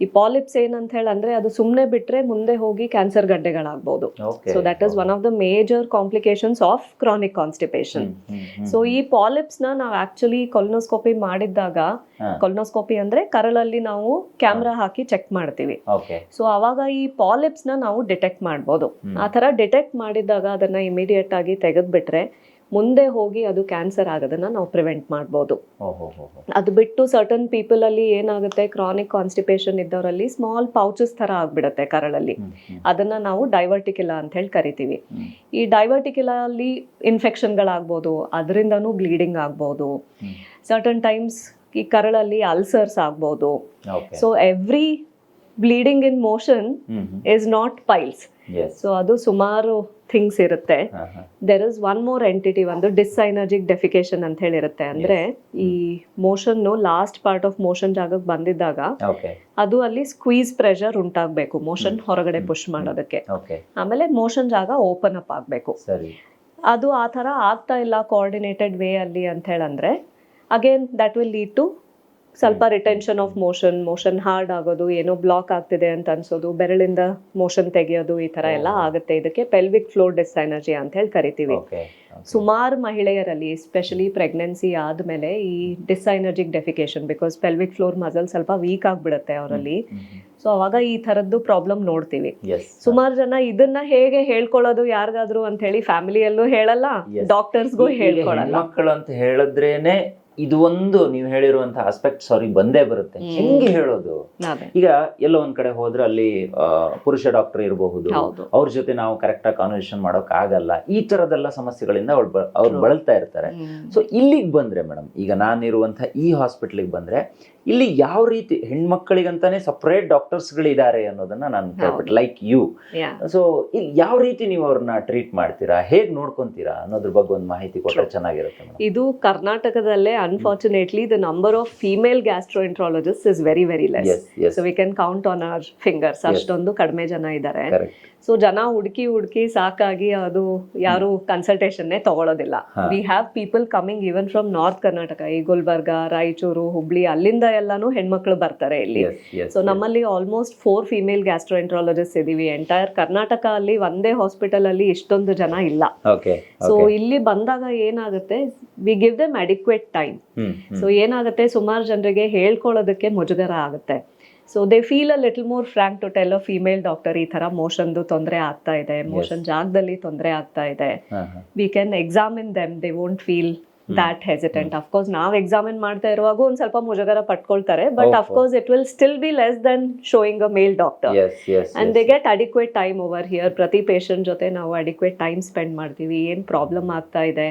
B: ಈ ಪಾಲಿಪ್ಸ್ ಏನಂತ ಹೇಳಿ ಅಂದ್ರೆ ಅದು ಸುಮ್ಮನೆ ಬಿಟ್ರೆ ಮುಂದೆ ಹೋಗಿ ಕ್ಯಾನ್ಸರ್ ಗಡ್ಡೆಗಳಾಗಬಹುದು. So that is one of the major complications of chronic constipation. So ಈ ಪಾಲಿಪ್ಸ್ ನ ನಾವು ಆಕ್ಚುಲಿ ಕೊಲೊನೋಸ್ಕೋಪಿ ಮಾಡಿದಾಗ, ಕೊಲೊನೋಸ್ಕೋಪಿ ಅಂದ್ರೆ ಕರಳಲ್ಲಿ ನಾವು ಕ್ಯಾಮ್ರಾ ಹಾಕಿ ಚೆಕ್ ಮಾಡ್ತೀವಿ. ಸೊ ಅವಾಗ ಈ ಪಾಲಿಪ್ಸ್ ನ ನಾವು ಡಿಟೆಕ್ಟ್ ಮಾಡ್ಬೋದು. ಆ ತರ ಡಿಟೆಕ್ಟ್ ಮಾಡಿದಾಗ ಅದನ್ನ ಇಮಿಡಿಯೇಟ್ ಆಗಿ ತೆಗೆದ್ಬಿಟ್ರೆ ಮುಂದೆ ಹೋಗಿ ಅದು ಕ್ಯಾನ್ಸರ್ ಆಗೋದನ್ನ ನಾವು ಪ್ರಿವೆಂಟ್ ಮಾಡ್ಬೋದು. ಅದು ಬಿಟ್ಟು ಸರ್ಟನ್ ಪೀಪಲ್ ಅಲ್ಲಿ ಏನಾಗುತ್ತೆ, ಕ್ರಾನಿಕ್ ಕಾನ್ಸ್ಟಿಪೇಷನ್ ಇದ್ದವರಲ್ಲಿ ಸ್ಮಾಲ್ ಪೌಚಸ್ ತರ ಆಗ್ಬಿಡುತ್ತೆ ಕರಳಲ್ಲಿ, ಅದನ್ನ ನಾವು ಡೈವರ್ಟಿಕ್ಯುಲಾ ಅಂತ ಹೇಳಿ ಕರಿತೀವಿ. ಈ ಡೈವರ್ಟಿಕ್ಯುಲಾ ಅಲ್ಲಿ ಇನ್ಫೆಕ್ಷನ್ಗಳಾಗ್ಬೋದು, ಅದರಿಂದನೂ ಬ್ಲೀಡಿಂಗ್ ಆಗ್ಬೋದು. ಸರ್ಟನ್ ಟೈಮ್ಸ್ ಈ ಕರಳಲ್ಲಿ ಅಲ್ಸರ್ಸ್ ಆಗ್ಬೋದು. So every bleeding in motion is not piles. So ಅದು ಸುಮಾರು ಥಿಂಗ್ಸ್ ಇರುತ್ತೆ. There is one more entity, ಒಂದು ಡಿಸ್ಸೈನರ್ಜಿಕ್ ಡೆಫಿಕೇಶನ್ ಅಂತ ಹೇಳಿರುತ್ತೆ. ಅಂದ್ರೆ ಈ motion last part of motion ಜಾಗಕ್ಕೆ ಬಂದಿದ್ದಾಗ ಅದು ಅಲ್ಲಿ ಸ್ಕ್ವೀಸ್ ಪ್ರೆಷರ್ ಉಂಟಾಗಬೇಕು ಮೋಷನ್ ಹೊರಗಡೆ ಪುಷ್ ಮಾಡೋದಕ್ಕೆ. ಆಮೇಲೆ ಮೋಷನ್ ಜಾಗ ಓಪನ್ ಅಪ್ ಆಗ್ಬೇಕು. ಅದು ಆ ತರ ಆಗ್ತಾ ಇಲ್ಲ ಕೋಆರ್ಡಿನೇಟೆಡ್ ವೇ ಅಲ್ಲಿ ಅಂತ ಹೇಳಂದ್ರೆ again that will lead to ಸ್ವಲ್ಪ retention of motion, motion hard ಆಗೋದು, ಏನೋ ಬ್ಲಾಕ್ ಆಗ್ತಿದೆ ಅಂತ ಅನ್ಸೋದು, ಬೆರಳಿಂದ ಮೋಷನ್ ತೆಗೆಯೋದು, ಈ ತರ ಎಲ್ಲ ಆಗುತ್ತೆ. ಇದಕ್ಕೆ ಪೆಲ್ವಿಕ್ ಫ್ಲೋರ್ ಡಿಸ್ಸೈನರ್ಜಿ ಅಂತ ಹೇಳಿ ಕರಿತೀವಿ. ಸುಮಾರು ಮಹಿಳೆಯರಲ್ಲಿ ಎಸ್ಪೆಷಲಿ ಪ್ರೆಗ್ನೆನ್ಸಿ ಆದ್ಮೇಲೆ ಈ dyssynergic defecation, because pelvic floor muscle ಸ್ವಲ್ಪ ವೀಕ್ ಆಗ್ಬಿಡುತ್ತೆ ಅವರಲ್ಲಿ. ಸೊ ಅವಾಗ ಈ ತರದ್ದು ಪ್ರಾಬ್ಲಮ್ ನೋಡ್ತೀವಿ. ಸುಮಾರು ಜನ ಇದನ್ನ ಹೇಗೆ ಹೇಳ್ಕೊಳ್ಳೋದು ಯಾರಿಗಾದ್ರು ಅಂತ ಹೇಳಿ ಫ್ಯಾಮಿಲಿಯಲ್ಲೂ ಹೇಳಲ್ಲ, ಡಾಕ್ಟರ್ಸ್ಗೂ ಹೇಳ್ಕೊಳ್ಳಲ್ಲ.
A: ಮಕ್ಕಳು ಅಂತ ಹೇಳಿದ್ರೇನೆ ಇದು ಒಂದು ನೀವು ಹೇಳಿರುವಂತಹ ಆಸ್ಪೆಕ್ಟ್ ಸಾರಿ ಬಂದೇ ಬರುತ್ತೆ. ಹೆಂಗೆ ಹೇಳೋದು?
B: ಅದೇ
A: ಈಗ ಎಲ್ಲೋ ಒಂದ್ ಕಡೆ ಹೋದ್ರೆ ಅಲ್ಲಿ ಪುರುಷ ಡಾಕ್ಟರ್ ಇರಬಹುದು,
B: ಹೌದು.
A: ಅವ್ರ ಜೊತೆ ನಾವು ಕರೆಕ್ಟ್ ಆಗಿ ಕಾನ್ವರ್ಸೇಷನ್ ಮಾಡೋಕ್ ಆಗಲ್ಲ. ಈ ತರದೆಲ್ಲ ಸಮಸ್ಯೆಗಳಿಂದ ಅವ್ರು ಬಳಲ್ತಾ ಇರ್ತಾರೆ. ಸೊ ಇಲ್ಲಿಗೆ ಬಂದ್ರೆ ಮೇಡಮ್, ಈಗ ನಾನಿರುವಂತಹ ಈ ಹಾಸ್ಪಿಟ್ಲಿಗೆ ಬಂದ್ರೆ ಇಲ್ಲಿ ಯಾವ ರೀತಿ ಹೆಣ್ಮಕ್ಳಿಗಂತಾನೆ ಸಪರೇಟ್ ಡಾಕ್ಟರ್ಸ್ಗಳಿದ್ದಾರೆ ಅನ್ನೋದನ್ನ ನಾನು ಕೇಳ್ಬಿಟ್ಟು, ಲೈಕ್ ಯು. ಸೊ ಇಲ್ಲಿ ಯಾವ ರೀತಿ ನೀವು ಅವ್ರನ್ನ ಟ್ರೀಟ್ ಮಾಡ್ತೀರಾ, ಹೇಗ್ ನೋಡ್ಕೊಂತೀರಾ ಅನ್ನೋದ್ರ ಬಗ್ಗೆ ಒಂದು ಮಾಹಿತಿ ಕೊಟ್ಟರೆ ಚೆನ್ನಾಗಿರುತ್ತೆ ಮೇಡಮ್.
B: ಇದು ಕರ್ನಾಟಕದಲ್ಲೇ unfortunately the number of female gastroenterologist is very very less. So we can count on our fingers. ಅಷ್ಟೊಂದು ಕಡಿಮೆ ಜನ ಇದ್ದಾರೆ. ಸೊ ಜನ ಹುಡುಕಿ ಸಾಕಾಗಿ ಅದು ಯಾರು ಕನ್ಸಲ್ಟೇಷನ್ನೇ ತಗೊಳ್ಳೋದಿಲ್ಲ. We have people coming even from north Karnataka, ಈ ಗುಲ್ಬರ್ಗ, ರಾಯಚೂರು, ಹುಬ್ಳಿ, ಅಲ್ಲಿಂದ ಎಲ್ಲಾನು ಹೆಣ್ಮಕ್ಳು ಬರ್ತಾರೆ ಇಲ್ಲಿ. ಸೊ ನಮ್ಮಲ್ಲಿ ಆಲ್ಮೋಸ್ಟ್ 4 ಫೀಮೇಲ್ ಗ್ಯಾಸ್ಟ್ರೋಎಂಟ್ರಾಲಜಿಸ್ಟ್ ಇದೀವಿ. ಎಂಟೈರ್ ಕರ್ನಾಟಕ ಅಲ್ಲಿ ಒಂದೇ ಹಾಸ್ಪಿಟಲ್ ಅಲ್ಲಿ ಇಷ್ಟೊಂದು ಜನ ಇಲ್ಲ. ಸೊ ಇಲ್ಲಿ ಬಂದಾಗ ಏನಾಗುತ್ತೆ, we give them adequate time. So ಏನಾಗುತ್ತೆ, ಸುಮಾರು ಜನರಿಗೆ ಹೇಳ್ಕೊಳ್ಳೋದಕ್ಕೆ ಮುಜುಗರ ಆಗುತ್ತೆ. So they feel a little more frank to tell a female doctor, ಈ ತರ ಮೋಷನ್ದು ತೊಂದರೆ ಆಗ್ತಾ ಇದೆ, ಮೋಷನ್ ಜಾಗದಲ್ಲಿ ತೊಂದರೆ ಆಗ್ತಾ ಇದೆ. We can examine them, they won't feel that hesitant. Of course ನಾವ್ ಎಕ್ಸಾಮಿನ್ ಮಾಡ್ತಾ ಇರುವಾಗ ಒಂದ್ ಸ್ವಲ್ಪ ಮುಜುಗರ ಪಟ್ಕೊಳ್ತಾರೆ, but of course it will still be less than showing a male doctor. And they get adequate time over here. ಪ್ರತಿ patient ಜೊತೆ ನಾವು adequate time spend ಮಾಡ್ತೀವಿ. ಏನ್ ಪ್ರಾಬ್ಲಮ್ ಆಗ್ತಾ ಇದೆ,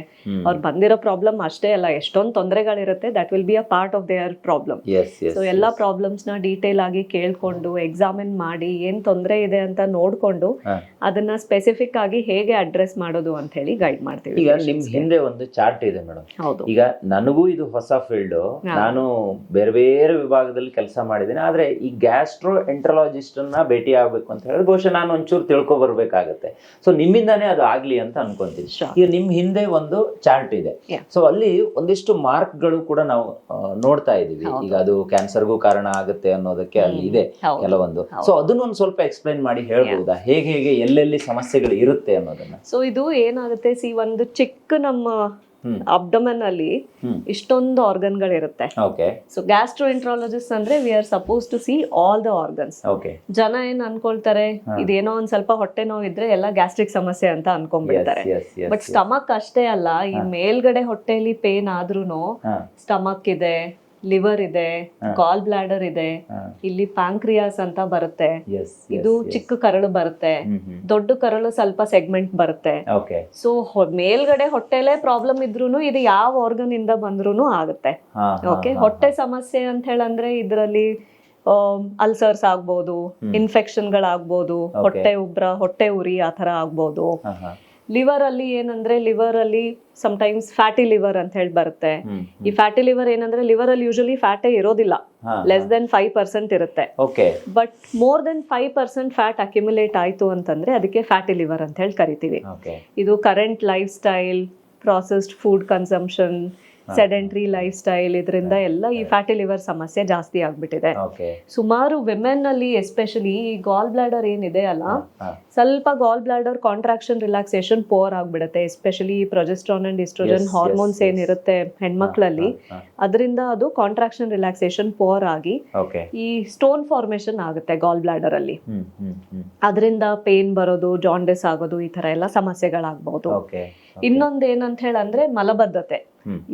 B: ಅವ್ರು ಬಂದಿರೋ ಪ್ರಾಬ್ಲಮ್ ಅಷ್ಟೇ ಅಲ್ಲ, ಎಷ್ಟೊಂದು ತೊಂದರೆಗಳಿರುತ್ತೆ, that will be a part of their problem. So ಎಲ್ಲಾ ಪ್ರಾಬ್ಲಮ್ಸ್ ನ ಡೀಟೇಲ್ ಆಗಿ ಕೇಳ್ಕೊಂಡು ಎಕ್ಸಾಮಿನ್ ಮಾಡಿ ಏನ್ ತೊಂದರೆ ಇದೆ ಅಂತ ನೋಡ್ಕೊಂಡು ಅದನ್ನ ಸ್ಪೆಸಿಫಿಕ್ ಆಗಿ ಹೇಗೆ ಅಡ್ರೆಸ್ ಮಾಡೋದು ಅಂತ ಹೇಳಿ ಗೈಡ್ ಮಾಡ್ತೀವಿ.
A: ಈಗ ನಿಮ್ ಹಿಂದೆ ಒಂದು ಚಾರ್ಟ್ ಇದೆ ಮೇಡಮ್. ಈಗ ನನಗೂ ಇದು ಹೊಸ ಫೀಲ್ಡ್, ನಾನು ಬೇರೆ ಬೇರೆ ವಿಭಾಗದಲ್ಲಿ ಕೆಲಸ ಮಾಡಿದ್ದೇನೆ. ಆದ್ರೆ ಈ ಗ್ಯಾಸ್ಟ್ರೋ ಎಂಟ್ರಾಲಜಿಸ್ಟ್ ಅನ್ನ ಭೇಟಿ ಆಗ್ಬೇಕು ಅಂತ ಹೇಳಿದ್ರೆ ಬಹುಶಃ ನಾನು ಒಂಚೂರು ತಿಳ್ಕೊ ಬರ್ಬೇಕಾಗತ್ತೆ. ಸೊ ನಿಮ್ಮಿಂದಾನೇ ಅದು ಆಗ್ಲಿ ಅಂತ ಅನ್ಕೊಂತೀನಿ. ಈಗ ನಿಮ್ ಹಿಂದೆ ಒಂದು ಚಾರ್ಟ್ ಇದೆ. ಸೊ ಅಲ್ಲಿ ಒಂದಿಷ್ಟು ಮಾರ್ಕ್ ಗಳು ಕೂಡ ನಾವು ನೋಡ್ತಾ ಇದೀವಿ. ಈಗ ಅದು ಕ್ಯಾನ್ಸರ್ಗೂ ಕಾರಣ ಆಗುತ್ತೆ ಅನ್ನೋದಕ್ಕೆ ಅಲ್ಲಿ ಇದೆ ಕೆಲವೊಂದು. ಸೊ ಅದನ್ನ ಒಂದು ಸ್ವಲ್ಪ ಎಕ್ಸ್ಪ್ಲೈನ್ ಮಾಡಿ ಹೇಳ್ಬಹುದಾ, ಹೇಗೆ ಹೇಗೆ ಎಲ್ಲೆಲ್ಲಿ ಸಮಸ್ಯೆಗಳು ಇರುತ್ತೆ ಅನ್ನೋದನ್ನ?
B: ಸೊ ಇದು ಏನಾಗುತ್ತೆ, ಒಂದು ಚಿಕ್ಕ ನಮ್ಮ ಅಬ್ಡಮನ್ ಅಲ್ಲಿ ಇಷ್ಟೊಂದು ಆರ್ಗನ್ಗಳಿರುತ್ತೆ. ಸೊ ಗ್ಯಾಸ್ಟ್ರೋಎಂಟ್ರಾಲಜಿಸ್ಟ್ ಅಂದ್ರೆ we are suppose to see all the organs. ಜನ ಏನ್ ಅನ್ಕೊಳ್ತಾರೆ, ಇದೇನೋ ಒಂದ್ ಸ್ವಲ್ಪ ಹೊಟ್ಟೆ ನೋವು ಇದ್ರೆ ಎಲ್ಲ ಗ್ಯಾಸ್ಟ್ರಿಕ್ ಸಮಸ್ಯೆ ಅಂತ ಅನ್ಕೊಂಡ್ಬಿಡ್ತಾರೆ. ಬಟ್ ಸ್ಟಮಕ್ ಅಷ್ಟೇ ಅಲ್ಲ, ಈ ಮೇಲ್ಗಡೆ ಹೊಟ್ಟೆಲಿ ಪೇನ್ ಆದ್ರೂನು ಸ್ಟಮಕ್ ಇದೆ, ಲಿವರ್ ಇದೆ, ಗಾಲ್ ಬ್ಲಾಡರ್ ಇದೆ, ಇಲ್ಲಿ ಪ್ಯಾಂಕ್ರಿಯಾಸ್ ಅಂತ ಬರುತ್ತೆ, ಇದು ಚಿಕ್ಕ ಕರಳು ಬರುತ್ತೆ, ದೊಡ್ಡ ಕರಳು ಸ್ವಲ್ಪ ಸೆಗ್ಮೆಂಟ್ ಬರುತ್ತೆ. ಸೊ ಮೇಲ್ಗಡೆ ಹೊಟ್ಟೆಲೆ ಪ್ರಾಬ್ಲಮ್ ಇದ್ರೂನು ಇದು ಯಾವ ಆರ್ಗನ್ ಇಂದ ಬಂದ್ರೂನು ಆಗುತ್ತೆ. ಓಕೆ, ಹೊಟ್ಟೆ ಸಮಸ್ಯೆ ಅಂತ ಹೇಳಂದ್ರೆ ಇದ್ರಲ್ಲಿ ಅಲ್ಸರ್ಸ್ ಆಗ್ಬೋದು, ಇನ್ಫೆಕ್ಷನ್ ಗಳಾಗ್ಬೋದು, ಹೊಟ್ಟೆ ಉಬ್ರ, ಹೊಟ್ಟೆ ಉರಿ ಆ ತರ ಆಗ್ಬೋದು. ಲಿವರ್ ಅಲ್ಲಿ ಏನಂದ್ರೆ, ಲಿವರ್ ಅಲ್ಲಿ ಸಮಟೈಮ್ಸ್ ಫ್ಯಾಟಿ ಲಿವರ್ ಅಂತ ಹೇಳಿ ಬರುತ್ತೆ. ಈ ಫ್ಯಾಟಿ ಲಿವರ್ ಏನಂದ್ರೆ, ಲಿವರ್ ಅಲ್ಲಿ ಯೂಶಲಿ ಫ್ಯಾಟೇ ಇರೋದಿಲ್ಲ, ಲೆಸ್ ದೆನ್ 5% ಇರುತ್ತೆ. But more than 5% fat accumulate ಆಯ್ತು ಅಂತಂದ್ರೆ ಅದಕ್ಕೆ ಫ್ಯಾಟಿ ಲಿವರ್ ಅಂತ ಹೇಳಿ ಕರಿತೀವಿ. ಇದು current life style, processed food consumption, sedentary life style, ಇದರಿಂದ ಎಲ್ಲ ಈ ಫ್ಯಾಟಿ ಲಿವರ್ ಸಮಸ್ಯೆ ಜಾಸ್ತಿ ಆಗ್ಬಿಟ್ಟಿದೆ. ಸುಮಾರು ವಿಮೆನ್ ಅಲ್ಲಿ ಎಸ್ಪೆಷಲಿ ಈ ಗಾಲ್ ಬ್ಲಾಡರ್ ಏನಿದೆ ಅಲ್ಲ, ಸ್ವಲ್ಪ gall bladder contraction relaxation poor ಆಗ್ಬಿಡುತ್ತೆ. Especially progesterone and oestrogen hormones ಏನಿರುತ್ತೆ ಹೆಣ್ಮಕ್ಳಲ್ಲಿ, ಅದರಿಂದ ಅದು ಕಾಂಟ್ರಾಕ್ಷನ್ ರಿಲ್ಯಾಕ್ಸೇಷನ್ ಪೋರ್ ಆಗಿ ಈ ಸ್ಟೋನ್ ಫಾರ್ಮೇಶನ್ ಆಗುತ್ತೆ ಗಾಲ್ ಬ್ಲಾಡರ್ ಅಲ್ಲಿ. ಅದರಿಂದ ಪೇನ್ ಬರೋದು, ಜಾಂಡಿಸ್ ಆಗೋದು, ಈ ತರ ಎಲ್ಲ ಸಮಸ್ಯೆಗಳಾಗಬಹುದು. ಇನ್ನೊಂದ್ ಏನಂತ ಹೇಳಂದ್ರೆ ಮಲಬದ್ಧತೆ.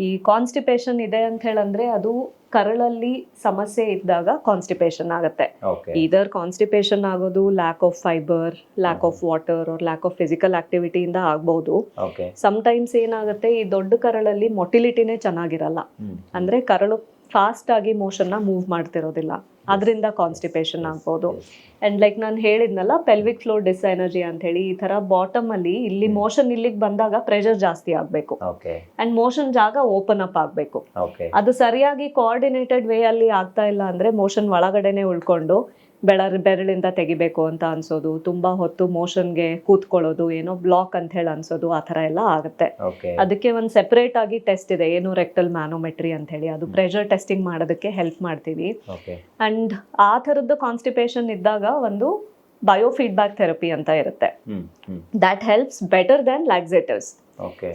B: ಈ ಕಾನ್ಸ್ಟಿಪೇಷನ್ ಇದೆ ಅಂತ ಹೇಳಂದ್ರೆ ಅದು ಕರಳಲ್ಲಿ ಸಮಸ್ಯೆ ಇದ್ದಾಗ ಕಾನ್ಸ್ಟಿಪೇಷನ್ ಆಗುತ್ತೆ. ಇದರ್ ಕಾನ್ಸ್ಟಿಪೇಷನ್ ಆಗೋದು lack of fibre, lack of water or lack of physical activity ಇಂದ ಆಗ್ಬಹುದು. ಸಮಟೈಮ್ಸ್ ಏನಾಗುತ್ತೆ, ಈ ದೊಡ್ಡ ಕರಳಲ್ಲಿ ಮೊಟಿಲಿಟಿನೇ ಚೆನ್ನಾಗಿರಲ್ಲ, ಅಂದ್ರೆ ಕರಳು ಫಾಸ್ಟ್ ಆಗಿ ಮೋಷನ್ ನ ಮೂವ್ ಮಾಡ್ತಿರೋದಿಲ್ಲ, ಅದರಿಂದ ಕಾನ್ಸ್ಟಿಪೇಷನ್ ಆಗ್ಬೋದು. ಅಂಡ್ ಲೈಕ್ ನಾನು ಹೇಳಿದ್ನಲ್ಲ, ಪೆಲ್ವಿಕ್ ಫ್ಲೋರ್ ಡಿಸ್ಎನರ್ಜಿ ಅಂತ ಹೇಳಿ, ಈ ತರ ಬಾಟಮ್ ಅಲ್ಲಿ ಇಲ್ಲಿ ಮೋಷನ್ ಇಲ್ಲಿಗೆ ಬಂದಾಗ ಪ್ರೆಷರ್ ಜಾಸ್ತಿ ಆಗ್ಬೇಕು ಅಂಡ್ ಮೋಷನ್ ಜಾಗ ಓಪನ್ ಅಪ್ ಆಗ್ಬೇಕು. ಅದು ಸರಿಯಾಗಿ ಕೋಆರ್ಡಿನೇಟೆಡ್ ವೇ ಅಲ್ಲಿ ಆಗ್ತಾ ಇಲ್ಲ ಅಂದ್ರೆ ಮೋಷನ್ ಒಳಗಡೆನೆ ಉಳ್ಕೊಂಡು ಬೆರಳಿಂದ ತೆಗಿಬೇಕು ಅಂತ ಅನ್ಸೋದು, ತುಂಬಾ ಹೊತ್ತು ಮೋಷನ್ಗೆ ಕೂತ್ಕೊಳ್ಳೋದು, ಏನೋ ಬ್ಲಾಕ್ ಅಂತ ಹೇಳಿ ಅನ್ಸೋದು, ಆ ತರ ಎಲ್ಲ ಆಗುತ್ತೆ. ಅದಕ್ಕೆ ಒಂದು ಸೆಪರೇಟ್ ಆಗಿ ಟೆಸ್ಟ್ ಇದೆ, ಏನು ರೆಕ್ಟಲ್ ಮ್ಯಾನೋಮೆಟ್ರಿ ಅಂತ ಹೇಳಿ, ಅದು ಪ್ರೆಷರ್ ಟೆಸ್ಟಿಂಗ್ ಮಾಡೋದಕ್ಕೆ ಹೆಲ್ಪ್ ಮಾಡ್ತೀವಿ. ಅಂಡ್ ಆ ತರದ್ದು ಕಾನ್ಸ್ಟಿಪೇಷನ್ ಇದ್ದಾಗ ಒಂದು ಬಯೋಫೀಡ್ಬ್ಯಾಕ್ ಥೆರಪಿ ಅಂತ ಇರುತ್ತೆ, that helps better than laxatives.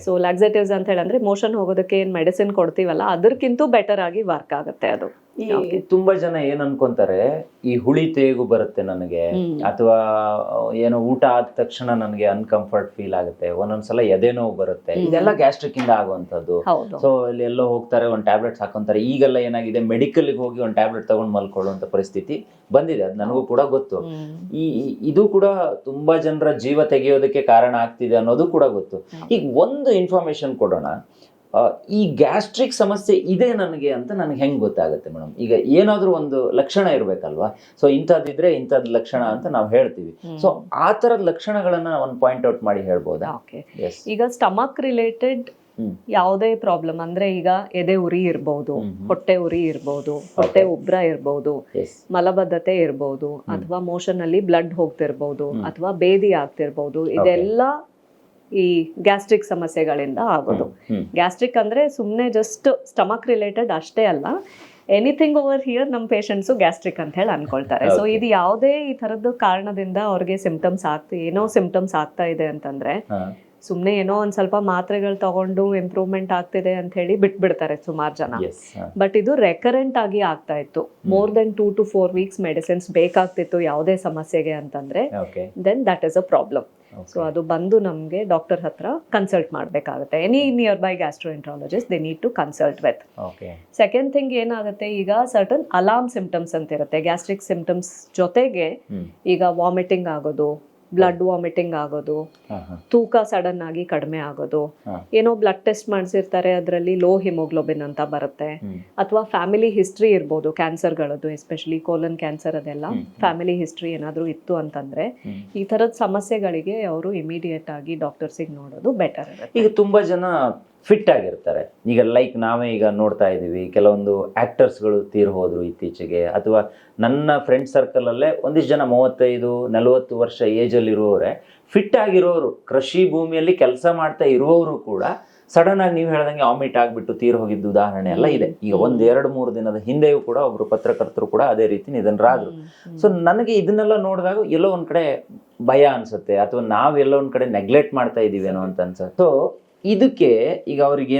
B: So laxatives ಅಂತ ಹೇಳಂದ್ರೆ ಮೋಷನ್ ಹೋಗೋದಕ್ಕೆ ಏನ್ ಮೆಡಿಸಿನ್ ಕೊಡ್ತೀವಲ್ಲ ಅದಕ್ಕಿಂತ ಬೆಟರ್ ಆಗಿ ವರ್ಕ್ ಆಗುತ್ತೆ ಅದು.
A: ಈ ತುಂಬಾ ಜನ ಏನ್ ಅನ್ಕೊಂತಾರೆ, ಈ ಹುಳಿ ತೇಗು ಬರುತ್ತೆ ನನಗೆ, ಅಥವಾ ಏನೋ ಊಟ ಆದ ತಕ್ಷಣ ನನಗೆ ಅನ್ಕಂಫರ್ಟ್ ಫೀಲ್ ಆಗುತ್ತೆ, ಒಂದೊಂದ್ಸಲ ಎದೆ ನೋವು ಬರುತ್ತೆ, ಇದೆಲ್ಲ ಗ್ಯಾಸ್ಟ್ರಿಕ್ ಇಂದ ಆಗುವಂತದ್ದು. ಸೊ ಇಲ್ಲಿ ಎಲ್ಲೋ ಹೋಗ್ತಾರೆ, ಒಂದ್ ಟ್ಯಾಬ್ಲೆಟ್ಸ್ ಹಾಕೊಂತಾರೆ. ಈಗೆಲ್ಲ ಏನಾಗಿದೆ, ಮೆಡಿಕಲ್ ಹೋಗಿ ಒಂದ್ ಟ್ಯಾಬ್ಲೆಟ್ ತಗೊಂಡ್ ಮಲ್ಕೊಳ್ಳುವಂತ ಪರಿಸ್ಥಿತಿ ಬಂದಿದೆ. ಅದು ನನಗೂ ಕೂಡ ಗೊತ್ತು. ಇದು ಕೂಡ ತುಂಬಾ ಜನರ ಜೀವ ತೆಗೆಯೋದಕ್ಕೆ ಕಾರಣ ಆಗ್ತಿದೆ ಅನ್ನೋದು ಕೂಡ ಗೊತ್ತು. ಈಗ ಒಂದು ಇನ್ಫಾರ್ಮೇಶನ್ ಕೊಡೋಣ, ಈ ಗ್ಯಾಸ್ಟ್ರಿಕ್ ಸಮಸ್ಯೆ ಇದೆ ನನಗೆ ಅಂತ ನನಗೆ ಹೆಂಗ್ ಗೊತ್ತಾಗುತ್ತೆ ಮೇಡಮ್? ಈಗ ಏನಾದ್ರೂ ಒಂದು ಲಕ್ಷಣ ಇರ್ಬೇಕಲ್ವಾ? ಸೊ ಇಂಥದ್ದಿದ್ರೆ ಇಂಥದ್ ಲಕ್ಷಣ ಅಂತ ನಾವು ಹೇಳ್ತೀವಿ. ಸೊ ಆ ತರದ ಲಕ್ಷಣಗಳನ್ನ ಒಂದು ಪಾಯಿಂಟ್ ಔಟ್ ಮಾಡಿ ಹೇಳ್ಬೋದಾ?
B: ಈಗ ಸ್ಟಮಕ್ ರಿಲೇಟೆಡ್ ಯಾವುದೇ ಪ್ರಾಬ್ಲಮ್ ಅಂದ್ರೆ ಈಗ ಎದೆ ಉರಿ ಇರ್ಬೋದು, ಹೊಟ್ಟೆ ಉರಿ ಇರ್ಬೋದು, ಹೊಟ್ಟೆ ಉಬ್ರ ಇರ್ಬೋದು, ಮಲಬದ್ಧತೆ ಇರ್ಬೋದು, ಅಥವಾ ಮೋಷನ್ ಅಲ್ಲಿ ಬ್ಲಡ್ ಹೋಗ್ತಿರ್ಬೋದು, ಅಥವಾ ಬೇದಿ ಆಗ್ತಿರ್ಬೋದು, ಇದೆಲ್ಲ ಈ ಗ್ಯಾಸ್ಟ್ರಿಕ್ ಸಮಸ್ಯೆಗಳಿಂದ ಆಗೋದು. ಗ್ಯಾಸ್ಟ್ರಿಕ್ ಅಂದ್ರೆ ಸುಮ್ಮನೆ ಜಸ್ಟ್ ಸ್ಟಮಕ್ ರಿಲೇಟೆಡ್ ಅಷ್ಟೇ ಅಲ್ಲ, ಎನಿಥಿಂಗ್ ಓವರ್ ಹಿಯರ್ ನಮ್ಮ ಪೇಷಂಟ್ಸು ಗ್ಯಾಸ್ಟ್ರಿಕ್ ಅಂತ ಹೇಳಿ ಅನ್ಕೊಳ್ತಾರೆ. ಸೊ ಇದು ಯಾವುದೇ ಈ ತರದ್ದು ಕಾರಣದಿಂದ ಅವ್ರಿಗೆ ಏನೋ ಸಿಂಪ್ಟಮ್ಸ್ ಆಗ್ತಾ ಇದೆ ಅಂತಂದ್ರೆ ಸುಮ್ನೆ ಏನೋ ಒಂದ್ ಸ್ವಲ್ಪ ಮಾತ್ರೆಗಳು ತಗೊಂಡು ಇಂಪ್ರೂವ್ಮೆಂಟ್ ಆಗ್ತಿದೆ ಅಂತ ಹೇಳಿ ಬಿಟ್ಬಿಡ್ತಾರೆ ಸುಮಾರು ಜನ. ಬಟ್ ಇದು ರೆಕರೆಂಟ್ ಆಗಿ ಆಗ್ತಾ ಇತ್ತು, more than 2 to 4 weeks medicines ಬೇಕಾಗ್ತಿತ್ತು ಯಾವುದೇ ಸಮಸ್ಯೆಗೆ ಅಂತಂದ್ರೆ, then that is a problem. So ಅದು ಬಂದು ನಮ್ಗೆ ಡಾಕ್ಟರ್ ಹತ್ರ ಕನ್ಸಲ್ಟ್ ಮಾಡ್ಬೇಕಾಗುತ್ತೆ. Any nearby gastroenterologist they need to consult with. Second thing ಏನಾಗುತ್ತೆ, ಈಗ ಸರ್ಟನ್ ಅಲಾರ್ಮ್ ಸಿಂಪ್ಟಮ್ಸ್ ಅಂತ ಇರುತ್ತೆ. ಗ್ಯಾಸ್ಟ್ರಿಕ್ ಸಿಂಪ್ಟಮ್ಸ್ ಜೊತೆಗೆ ಈಗ ವಾಮಿಟಿಂಗ್ ಆಗೋದು, ಬ್ಲಡ್ ವಾಮಿಟಿಂಗ್ ಆಗೋದು, ತೂಕ ಸಡನ್ ಆಗಿ ಕಡಿಮೆ ಆಗೋದು, ಏನೋ ಬ್ಲಡ್ ಟೆಸ್ಟ್ ಮಾಡಿಸಿರ್ತಾರೆ ಅದರಲ್ಲಿ ಲೋ ಹಿಮೋಗ್ಲೋಬಿನ್ ಅಂತ ಬರುತ್ತೆ, ಅಥವಾ ಫ್ಯಾಮಿಲಿ ಹಿಸ್ಟ್ರಿ ಇರ್ಬೋದು ಕ್ಯಾನ್ಸರ್ಗಳದ್ದು, ಎಸ್ಪೆಷಲಿ ಕೋಲನ್ ಕ್ಯಾನ್ಸರ್, ಅದೆಲ್ಲ ಫ್ಯಾಮಿಲಿ ಹಿಸ್ಟ್ರಿ ಏನಾದ್ರೂ ಇತ್ತು ಅಂತಂದ್ರೆ ಈ ತರದ ಸಮಸ್ಯೆಗಳಿಗೆ ಅವರು ಇಮಿಡಿಯೇಟ್ ಆಗಿ ಡಾಕ್ಟರ್ಸಿಗೆ ನೋಡೋದು ಬೆಟರ್ ಇರುತ್ತೆ.
A: ಈಗ ತುಂಬಾ ಜನ ಫಿಟ್ ಆಗಿರ್ತಾರೆ. ಈಗ ಲೈಕ್ ನಾವೇ ಈಗ ನೋಡ್ತಾ ಇದೀವಿ, ಕೆಲವೊಂದು ಆಕ್ಟರ್ಸ್ಗಳು ತೀರ್ ಹೋದ್ರು ಇತ್ತೀಚೆಗೆ, ಅಥವಾ ನನ್ನ ಫ್ರೆಂಡ್ ಸರ್ಕಲ್ ಅಲ್ಲೇ ಒಂದಿಷ್ಟು ಜನ 35-40 ವರ್ಷ ಏಜ್ ಅಲ್ಲಿ ಇರುವವರೇ, ಫಿಟ್ ಆಗಿರೋರು, ಕೃಷಿ ಭೂಮಿಯಲ್ಲಿ ಕೆಲಸ ಮಾಡ್ತಾ ಇರುವವರು ಕೂಡ ಸಡನ್ ಆಗಿ ನೀವು ಹೇಳ್ದಂಗೆ ವಾಮಿಟ್ ಆಗ್ಬಿಟ್ಟು ತೀರ್ ಹೋಗಿದ್ದು ಉದಾಹರಣೆ ಎಲ್ಲ ಇದೆ. ಈಗ 1-2-3 ದಿನದ ಹಿಂದೆಯೂ ಕೂಡ ಒಬ್ರು ಪತ್ರಕರ್ತರು ಕೂಡ ಅದೇ ರೀತಿ ನಿಧನರಾದ್ರು. ಸೊ ನನಗೆ ಇದನ್ನೆಲ್ಲ ನೋಡಿದಾಗ ಎಲ್ಲೋ ಒಂದ್ ಕಡೆ ಭಯ ಅನ್ಸುತ್ತೆ, ಅಥವಾ ನಾವೆಲ್ಲೋ ಒಂದ್ ಕಡೆ ನೆಗ್ಲೆಕ್ಟ್ ಮಾಡ್ತಾ ಇದೀವೇನೋ ಅಂತ ಅನ್ಸುತ್ತೆ. ಸೊ ಇದಕ್ಕೆ ಈಗ ಅವ್ರಿಗೆ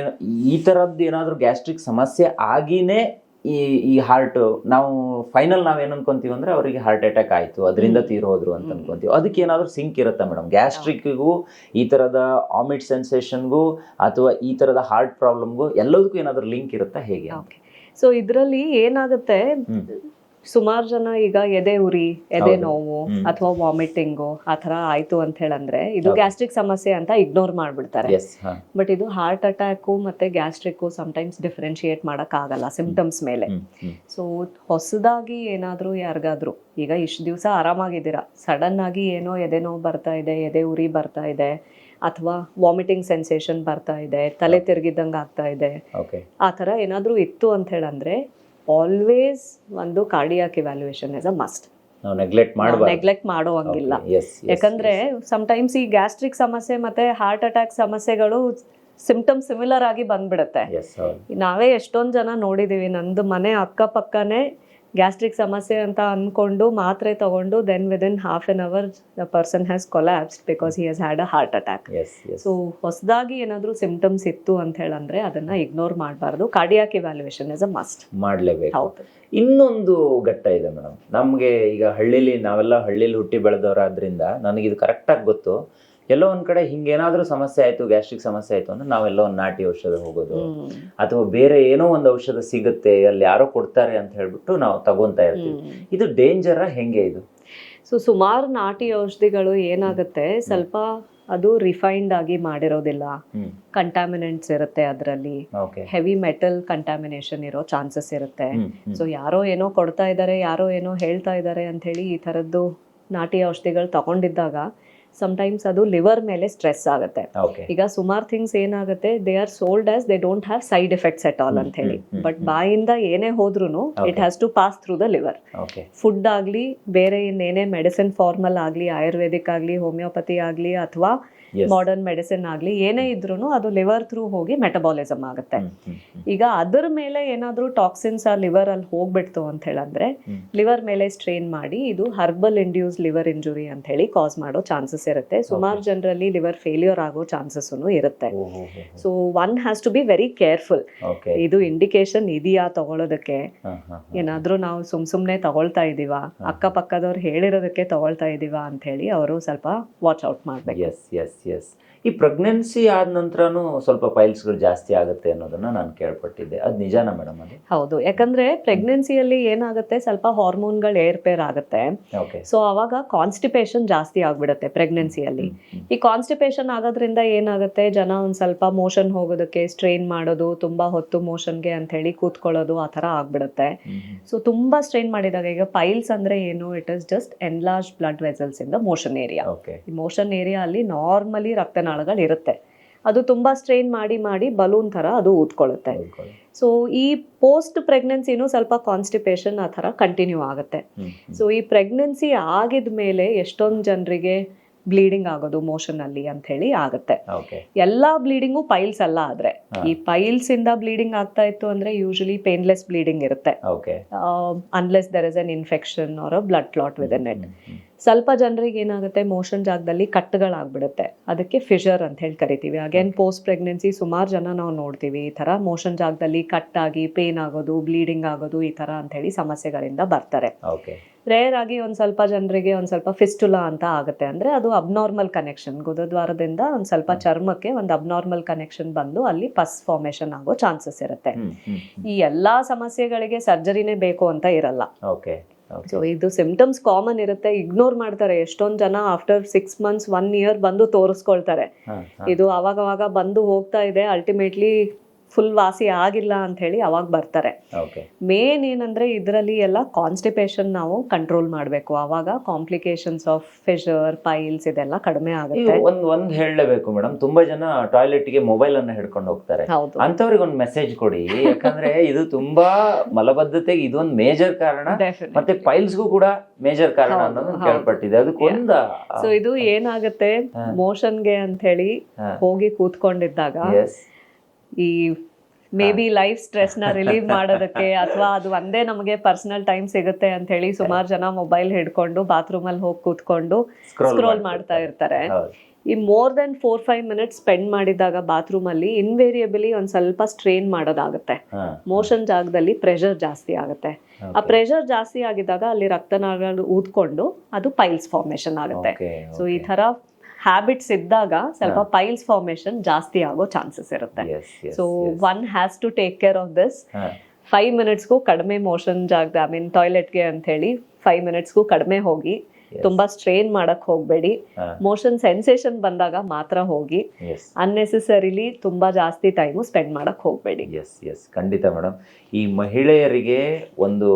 A: ಈ ತರದ್ದು ಏನಾದ್ರು ಗ್ಯಾಸ್ಟ್ರಿಕ್ ಸಮಸ್ಯೆ ಆಗಿನೇ ಈ ಹಾರ್ಟ್, ನಾವು ಫೈನಲ್ ನಾವೇನ್ ಅನ್ಕೊಂತೀವಿ ಅಂದ್ರೆ ಅವರಿಗೆ ಹಾರ್ಟ್ ಅಟ್ಯಾಕ್ ಆಯ್ತು, ಅದರಿಂದ ತೀರೋದ್ರು ಅಂತ ಅನ್ಕೊಂತೀವಿ. ಅದಕ್ಕೆ ಏನಾದ್ರು ಸಿಂಕ್ ಇರುತ್ತಾ ಮೇಡಮ್? ಗ್ಯಾಸ್ಟ್ರಿಕ್ಗೂ ಈ ತರದ ವಾಮಿಟ್ ಸೆನ್ಸೇಷನ್ಗೂ ಅಥವಾ ಈ ತರದ ಹಾರ್ಟ್ ಪ್ರಾಬ್ಲಮ್ಗೂ ಎಲ್ಲದಕ್ಕೂ ಏನಾದ್ರು ಲಿಂಕ್ ಇರುತ್ತಾ, ಹೇಗೆ?
B: ಸೊ ಇದ್ರಲ್ಲಿ ಏನಾಗುತ್ತೆ, ಸುಮಾರು ಜನ ಈಗ ಎದೆ ಉರಿ, ಎದೆ ನೋವು ಅಥವಾ ವಾಮಿಟಿಂಗು ಆ ಥರ ಆಯ್ತು ಅಂತ ಹೇಳಂದ್ರೆ ಇದು ಗ್ಯಾಸ್ಟ್ರಿಕ್ ಸಮಸ್ಯೆ ಅಂತ ಇಗ್ನೋರ್ ಮಾಡ್ಬಿಡ್ತಾರೆ. ಬಟ್ ಇದು ಹಾರ್ಟ್ ಅಟ್ಯಾಕು ಮತ್ತೆ ಗ್ಯಾಸ್ಟ್ರಿಕ್ಕು ಸಮ್ಟೈಮ್ಸ್ ಡಿಫ್ರೆನ್ಶಿಯೇಟ್ ಮಾಡಕ್ ಆಗಲ್ಲ ಸಿಂಪ್ಟಮ್ಸ್ ಮೇಲೆ. ಸೊ ಹೊಸದಾಗಿ ಏನಾದ್ರೂ ಯಾರಿಗಾದ್ರೂ ಈಗ ಇಷ್ಟು ದಿವಸ ಆರಾಮಾಗಿದ್ದೀರಾ, ಸಡನ್ ಆಗಿ ಏನೋ ಎದೆ ನೋವು ಬರ್ತಾ ಇದೆ, ಎದೆ ಉರಿ ಬರ್ತಾ ಇದೆ, ಅಥವಾ ವಾಮಿಟಿಂಗ್ ಸೆನ್ಸೇಷನ್ ಬರ್ತಾ ಇದೆ, ತಲೆ ತಿರುಗಿದಂಗೆ ಆಗ್ತಾ ಇದೆ, ಆ ಥರ ಏನಾದ್ರೂ ಇತ್ತು ಅಂತ ಹೇಳಂದ್ರೆ ಆಲ್ವೇಸ್ ಒಂದು cardiac evaluation is a must. Neglect ಮಾಡೋ ಹಂಗಿಲ್ಲ. ಯಾಕಂದ್ರೆ ಸಮಟೈಮ್ಸ್ ಈ ಗ್ಯಾಸ್ಟ್ರಿಕ್ ಸಮಸ್ಯೆ ಮತ್ತೆ ಹಾರ್ಟ್ ಅಟ್ಯಾಕ್ ಸಮಸ್ಯೆಗಳು ಸಿಂಪ್ಟಮ್ಸ್ ಸಿಮಿಲರ್ ಆಗಿ ಬಂದ್ಬಿಡುತ್ತೆ. ನಾವೇ ಎಷ್ಟೊಂದ್ ಜನ ನೋಡಿದೀವಿ, ನಂದು ಮನೆ ಅಕ್ಕಪಕ್ಕನೆ ಗ್ಯಾಸ್ಟ್ರಿಕ್ ಸಮಸ್ಯೆ ಅಂತ ಅನ್ಕೊಂಡು ಮಾತ್ರೆ ತಗೊಂಡು then within half an hour the person has collapsed because he has had a heart attack. So ಹೊಸದಾಗಿ ಏನಾದ್ರೂ ಸಿಂಪ್ಟಮ್ಸ್ ಇತ್ತು ಅಂತ ಹೇಳಂದ್ರೆ ಅದನ್ನ ಇಗ್ನೋರ್ ಮಾಡಬಾರ್ದು. Cardiac evaluation is a must,
A: ಮಾಡ್ಲೇಬೇಕು. ಇನ್ನೊಂದು ಘಟ್ಟ ಇದೆ ಮೇಡಮ್, ನಮ್ಗೆ ಈಗ ನಾವೆಲ್ಲ ಹಳ್ಳಿಲಿ ಹುಟ್ಟಿ ಬೆಳೆದವರಾದ್ರಿಂದ ನನಗಿದು ಕರೆಕ್ಟಾಗಿ ಗೊತ್ತು. ಎಲ್ಲೋ ಒಂದ್ ಕಡೆ ಹಿಂಗೇನಾದ್ರೂ ಸಮಸ್ಯೆ ಆಯ್ತು, ಗ್ಯಾಸ್ಟ್ರಿಕ್ ಸಮಸ್ಯೆ ಆಯ್ತು ಅಂದ್ರೆ ನಾವೆಲ್ಲ ಒಂದು ನಾಟಿ ಔಷಧ ಹೋಗೋದು, ಅಥವಾ ಬೇರೆ ಏನೋ ಒಂದು ಔಷಧ ಸಿಗುತ್ತೆ ಅಲ್ಲಿ ಯಾರೋ ಕೊಡ್ತಾರೆ ಅಂತ ಹೇಳ್ಬಿಟ್ಟು ನಾವು ತಗೊಂತಾ ಇರ್ತೀವಿ. ಇದು ಡೇಂಜರ, ಹೆಂಗೆ ಇದು?
B: ಸೊ ಸುಮಾರು ನಾಟಿ ಔಷಧಿಗಳು ಏನಾಗುತ್ತೆ, ಸ್ವಲ್ಪ ಅದು ರಿಫೈನ್ಡ್ ಆಗಿ ಮಾಡಿರೋದಿಲ್ಲ, ಕಂಟಾಮಿನೆಂಟ್ಸ್ ಇರುತ್ತೆ ಅದರಲ್ಲಿ, ಹೆವಿ ಮೆಟಲ್ ಕಂಟಾಮಿನೇಷನ್ ಇರೋ ಚಾನ್ಸಸ್ ಇರುತ್ತೆ. ಸೊ ಯಾರೋ ಏನೋ ಕೊಡ್ತಾ ಇದ್ದಾರೆ, ಯಾರೋ ಏನೋ ಹೇಳ್ತಾ ಇದ್ದಾರೆ ಅಂತ ಹೇಳಿ ಈ ತರದ್ದು ನಾಟಿ ಔಷಧಿಗಳು ತಗೊಂಡಿದ್ದಾಗ ಸಮಟೈಮ್ಸ್ ಅದು ಲಿವರ್ ಮೇಲೆ ಸ್ಟ್ರೆಸ್ ಆಗುತ್ತೆ. ಈಗ ಸುಮಾರು ಥಿಂಗ್ಸ್ ಏನಾಗುತ್ತೆ, they are sold as they don't have side effects at all ಅಂತ ಹೇಳಿ, ಬಟ್ ಬಾಯಿಂದ ಏನೇ ಹೋದ್ರೂ it has to pass through the liver. Food ಆಗ್ಲಿ, ಬೇರೆ ಇನ್ನೇನೇ ಮೆಡಿಸಿನ್ ಫಾರ್ಮಲ್ ಆಗ್ಲಿ, ಆಯುರ್ವೇದಿಕ್ ಆಗ್ಲಿ, ಹೋಮಿಯೋಪತಿ ಆಗ್ಲಿ, ಅಥವಾ
A: Yes.
B: ಮಾಡರ್ನ್ ಮೆಡಿಸಿನ್ ಆಗಲಿ ಏನೇ ಇದ್ರೂ ಅದು ಲಿವರ್ ಥ್ರೂ ಹೋಗಿ ಮೆಟಬಾಲಿಸಮ್ ಆಗುತ್ತೆ. ಈಗ ಅದರ ಮೇಲೆ ಏನಾದರೂ ಟಾಕ್ಸಿನ್ಸ್ ಆ ಲಿವರ್ ಅಲ್ಲಿ ಹೋಗ್ಬಿಡ್ತು ಅಂತ ಹೇಳಿದ್ರೆ ಲಿವರ್ ಮೇಲೆ ಸ್ಟ್ರೈನ್ ಮಾಡಿ ಇದು ಹರ್ಬಲ್ ಇಂಡ್ಯೂಸ್ ಲಿವರ್ ಇಂಜುರಿ ಅಂತ ಹೇಳಿ ಕಾಸ್ ಮಾಡೋ ಚಾನ್ಸಸ್ ಇರುತ್ತೆ. ಸುಮಾರು ಜನರಲ್ಲಿ ಲಿವರ್ ಫೇಲ್ಯೂರ್ ಆಗೋ ಚಾನ್ಸಸ್ ಇರುತ್ತೆ. So one has to be very careful. ಇದು ಇಂಡಿಕೇಶನ್ ಇದೆಯಾ ತಗೊಳ್ಳೋದಕ್ಕೆ, ಏನಾದ್ರೂ ನಾವು ಸುಮ್ನೆ ತಗೊಳ್ತಾ ಇದೀವಾ, ಅಕ್ಕಪಕ್ಕದವ್ರು ಹೇಳಿರೋದಕ್ಕೆ ತಗೊಳ್ತಾ ಇದೀವಾ ಅಂತ ಹೇಳಿ ಅವರು ಸ್ವಲ್ಪ ವಾಚ್ ಔಟ್ ಮಾಡ್ಬೇಕು.
A: Yes yes yes. ಈ ಪ್ರೆಗ್ನೆನ್ಸಿ ಆದ ನಂತರನೂ ಸ್ವಲ್ಪ ಪೈಲ್ಸ್ಗಳು ಜಾಸ್ತಿ ಆಗುತ್ತೆ ಅನ್ನೋದನ್ನ ನಾನು ಕೇಳ್ಪಟ್ಟಿದ್ದೆ, ಅದು ನಿಜಾನಾ ಮೇಡಮ್? ಅದು
B: ಹೌದು, ಯಾಕಂದ್ರೆ ಪ್ರೆಗ್ನೆನ್ಸಿಯಲ್ಲಿ ಏನಾಗುತ್ತೆ, ಸ್ವಲ್ಪ ಹಾರ್ಮೋನ್ಗಳು ಏರ್ಪೇರ್ ಆಗುತ್ತೆ. ಸೊ ಅವಾಗ ಕಾನ್ಸ್ಟಿಪೇಷನ್ ಜಾಸ್ತಿ ಆಗ್ಬಿಡುತ್ತೆ ಪ್ರೆಗ್ನೆನ್ಸಿಯಲ್ಲಿ. ಈ ಕಾನ್ಸ್ಟಿಪೇಷನ್ ಆಗೋದ್ರಿಂದ ಏನಾಗುತ್ತೆ, ಜನ ಒಂದ್ ಸ್ವಲ್ಪ ಮೋಷನ್ ಹೋಗೋದಕ್ಕೆ ಸ್ಟ್ರೈನ್ ಮಾಡೋದು, ತುಂಬಾ ಹೊತ್ತು ಮೋಷನ್ಗೆ ಅಂತ ಹೇಳಿ ಕೂತ್ಕೊಳ್ಳೋದು, ಆ ತರ ಆಗ್ಬಿಡುತ್ತೆ. ಸೊ ತುಂಬಾ ಸ್ಟ್ರೈನ್ ಮಾಡಿದಾಗ, ಈಗ ಪೈಲ್ಸ್ ಅಂದ್ರೆ ಏನು, it is just enlarge blood vessels in the motion area. ಈ ಮೋಷನ್ ಏರಿಯಾ ಅಲ್ಲಿ ನಾರ್ಮಲಿ ರಕ್ತನಾಳಗಳು ಇರುತ್ತೆ, ಅದು ತುಂಬಾ ಸ್ಟ್ರೈನ್ ಮಾಡಿ ಬಲೂನ್ ತರ ಅದು ಊದ್ಕೊಳ್ಳುತ್ತೆ. ಸೊ ಈ ಪೋಸ್ಟ್ ಪ್ರೆಗ್ನೆನ್ಸಿನೂ ಸ್ವಲ್ಪ ಕಾನ್ಸ್ಟಿಪೇಷನ್ ಆ ಥರ ಕಂಟಿನ್ಯೂ ಆಗುತ್ತೆ. ಸೊ ಈ ಪ್ರೆಗ್ನೆನ್ಸಿ ಆಗಿದ ಮೇಲೆ ಎಷ್ಟೊಂದು ಜನರಿಗೆ ಬ್ಲೀಡಿಂಗ್ ಆಗೋದು ಮೋಷನ್ ಅಲ್ಲಿ ಅಂತ ಹೇಳಿ ಆಗುತ್ತೆ. ಎಲ್ಲಾ ಬ್ಲೀಡಿಂಗು ಪೈಲ್ಸ್ ಅಲ್ಲ, ಆದ್ರೆ ಈ ಪೈಲ್ಸ್ ಇಂದ ಬ್ಲೀಡಿಂಗ್ ಆಗ್ತಾ ಇತ್ತು ಅಂದ್ರೆ ಯೂಶಲಿ ಪೇನ್ಲೆಸ್ ಬ್ಲೀಡಿಂಗ್ ಇರುತ್ತೆ, unless there is an infection or a blood clot within it. ಸ್ವಲ್ಪ ಜನರಿಗೆ ಏನಾಗುತ್ತೆ, ಮೋಷನ್ ಜಾಗದಲ್ಲಿ ಕಟ್ಟುಗಳಾಗ್ಬಿಡುತ್ತೆ, ಅದಕ್ಕೆ ಫಿಶರ್ ಅಂತ ಹೇಳಿ ಕರಿತೀವಿ. ಅಗೇನ್ ಪೋಸ್ಟ್ ಪ್ರೆಗ್ನೆನ್ಸಿ ಸುಮಾರು ಜನ ನಾವು ನೋಡ್ತೀವಿ ಈ ತರ ಮೋಷನ್ ಜಾಗದಲ್ಲಿ ಕಟ್ಟಾಗಿ ಪೇನ್ ಆಗೋದು, ಬ್ಲೀಡಿಂಗ್ ಆಗೋದು, ಈ ತರ ಅಂತ ಹೇಳಿ ಸಮಸ್ಯೆಗಳಿಂದ ಬರ್ತಾರೆ. ರೇರ್ ಆಗಿ ಒಂದ್ ಸ್ವಲ್ಪ ಜನರಿಗೆ ಒಂದ್ ಸ್ವಲ್ಪ ಫಿಸ್ಟುಲಾ ಅಂತ ಆಗುತ್ತೆ, ಅಂದ್ರೆ ಅದು ಅಬ್ನಾರ್ಮಲ್ ಕನೆಕ್ಷನ್, ಗುದದ್ವಾರದಿಂದ ಒಂದ್ ಸ್ವಲ್ಪ ಚರ್ಮಕ್ಕೆ ಒಂದು ಅಬ್ನಾರ್ಮಲ್ ಕನೆಕ್ಷನ್ ಬಂದು ಅಲ್ಲಿ ಪಸ್ ಫಾರ್ಮೇಶನ್ ಆಗೋ ಚಾನ್ಸಸ್ ಇರುತ್ತೆ. ಈ ಎಲ್ಲಾ ಸಮಸ್ಯೆಗಳಿಗೆ ಸರ್ಜರಿನೇ ಬೇಕು ಅಂತ ಇರಲ್ಲ. ಸೊ ಇದು ಸಿಂಪ್ಟಮ್ಸ್ ಕಾಮನ್ ಇರುತ್ತೆ, ಇಗ್ನೋರ್ ಮಾಡ್ತಾರೆ. ಎಷ್ಟೊಂದ್ ಜನ ಆಫ್ಟರ್ 6 months 1 year ಬಂದು ತೋರಿಸ್ಕೊಳ್ತಾರೆ, ಇದು ಅವಾಗ ಬಂದು ಹೋಗ್ತಾ ಇದೆ, ಅಲ್ಟಿಮೇಟ್ಲಿ ಫುಲ್ ವಾಸಿ ಆಗಿಲ್ಲ ಅಂತ ಹೇಳಿ ಅವಾಗ ಬರ್ತಾರೆ. ಮೇನ್ ಏನಂದ್ರೆ ಇದರಲ್ಲಿ ಎಲ್ಲ ಕಾನ್ಸ್ಟಿಪೇಷನ್ ನಾವು ಕಂಟ್ರೋಲ್ ಮಾಡಬೇಕು, ಅವಾಗ ಕಾಂಪ್ಲಿಕೇಶನ್ಸ್ ಆಫ್ ಫಿಶರ್, ಪೈಲ್ಸ್ ಇದೆಲ್ಲ ಕಡಿಮೆ ಆಗುತ್ತೆ.
A: ಒಂದ್ ಹೇಳಲೇಬೇಕು ಮೇಡಮ್, ತುಂಬಾ ಜನ ಟಾಯ್ಲೆಟ್ ಗೆ ಮೊಬೈಲ್ ಅನ್ನ ಹಿಡ್ಕೊಂಡು ಹೋಗ್ತಾರೆ, ಅಂತವ್ರಿಗೆ ಒಂದು ಮೆಸೇಜ್ ಕೊಡಿ, ಯಾಕಂದ್ರೆ ಇದು ತುಂಬಾ ಮಲಬದ್ಧತೆಗೆ ಇದೊಂದು ಮೇಜರ್ ಕಾರಣ, ಮತ್ತೆ ಪೈಲ್ಸ್ಗೂ ಕೂಡ ಮೇಜರ್ ಕಾರಣ ಅನ್ನೋದನ್ನ ಕೇಳ್ಪಟ್ಟಿದೆ. ಅದಕ್ಕೊಂದ
B: ಸೊ ಇದು ಏನಾಗುತ್ತೆ, ಮೋಷನ್ಗೆ ಅಂತ ಹೇಳಿ ಹೋಗಿ ಕೂತ್ಕೊಂಡಿದ್ದಾಗ ಈ ಮೇ ಬಿ ಲೈಫ್ ಸ್ಟ್ರೆಸ್ ನ ರಿಲೀವ್ ಮಾಡೋದಕ್ಕೆ, ಅಥವಾ ಅದು ಒಂದೇ ನಮಗೆ ಪರ್ಸನಲ್ ಟೈಮ್ ಸಿಗುತ್ತೆ ಅಂತ ಹೇಳಿ ಸುಮಾರು ಜನ ಮೊಬೈಲ್ ಹಿಡ್ಕೊಂಡು ಬಾತ್ರೂಮ್ ಅಲ್ಲಿ ಹೋಗಿ ಕೂತ್ಕೊಂಡು ಸ್ಕ್ರೋಲ್ ಮಾಡ್ತಾ ಇರ್ತಾರೆ. ಈ ಮೋರ್ ದೆನ್ 4-5 minutes ಸ್ಪೆಂಡ್ ಮಾಡಿದಾಗ ಬಾತ್ರೂಮ್ ಅಲ್ಲಿ ಇನ್ವೇರಿಯಬಲಿ ಒಂದ್ ಸ್ವಲ್ಪ ಸ್ಟ್ರೈನ್ ಮಾಡೋದಾಗುತ್ತೆ, ಮೋಷನ್ ಜಾಗದಲ್ಲಿ ಪ್ರೆಷರ್ ಜಾಸ್ತಿ ಆಗುತ್ತೆ. ಆ ಪ್ರೆಷರ್ ಜಾಸ್ತಿ ಆಗಿದಾಗ ಅಲ್ಲಿ ರಕ್ತನಾಳಗಳು ಊದ್ಕೊಂಡು ಅದು ಪೈಲ್ಸ್ ಫಾರ್ಮೇಶನ್ ಆಗುತ್ತೆ. ಸೊ ಈ ತರ ಹ್ಯಾಬಿಟ್ಸ್ ಇದ್ದಾಗ ಸ್ವಲ್ಪ ಪೈಲ್ಸ್ ಫಾರ್ಮೇಶನ್ ಜಾಸ್ತಿ ಆಗೋ ಚಾನ್ಸಸ್ ಇರುತ್ತೆ. So one has to take care of this. 5 minutesಗೂ ಕಡಿಮೆ ಮೋಷನ್ ಜಾಗ, ಐ ಮೀನ್ ಟಾಯ್ಲೆಟ್ಗೆ ಅಂತ ಹೇಳಿ 5 minutesಗೂ ಕಡಿಮೆ ಹೋಗಿ, ತುಂಬಾ ಸ್ಟ್ರೈನ್ ಮಾಡಕ್ ಹೋಗ್ಬೇಡಿ. ಮೋಷನ್ ಸೆನ್ಸೇಷನ್ ಬಂದಾಗ ಮಾತ್ರ ಹೋಗಿ, ಅನ್ನೆಸೆಸರಿಲಿ ತುಂಬಾ ಜಾಸ್ತಿ ಟೈಮು ಸ್ಪೆಂಡ್ ಮಾಡಕ್ ಹೋಗ್ಬೇಡಿ.
A: ಖಂಡಿತ ಮೇಡಮ್. ಈ ಮಹಿಳೆಯರಿಗೆ ಒಂದು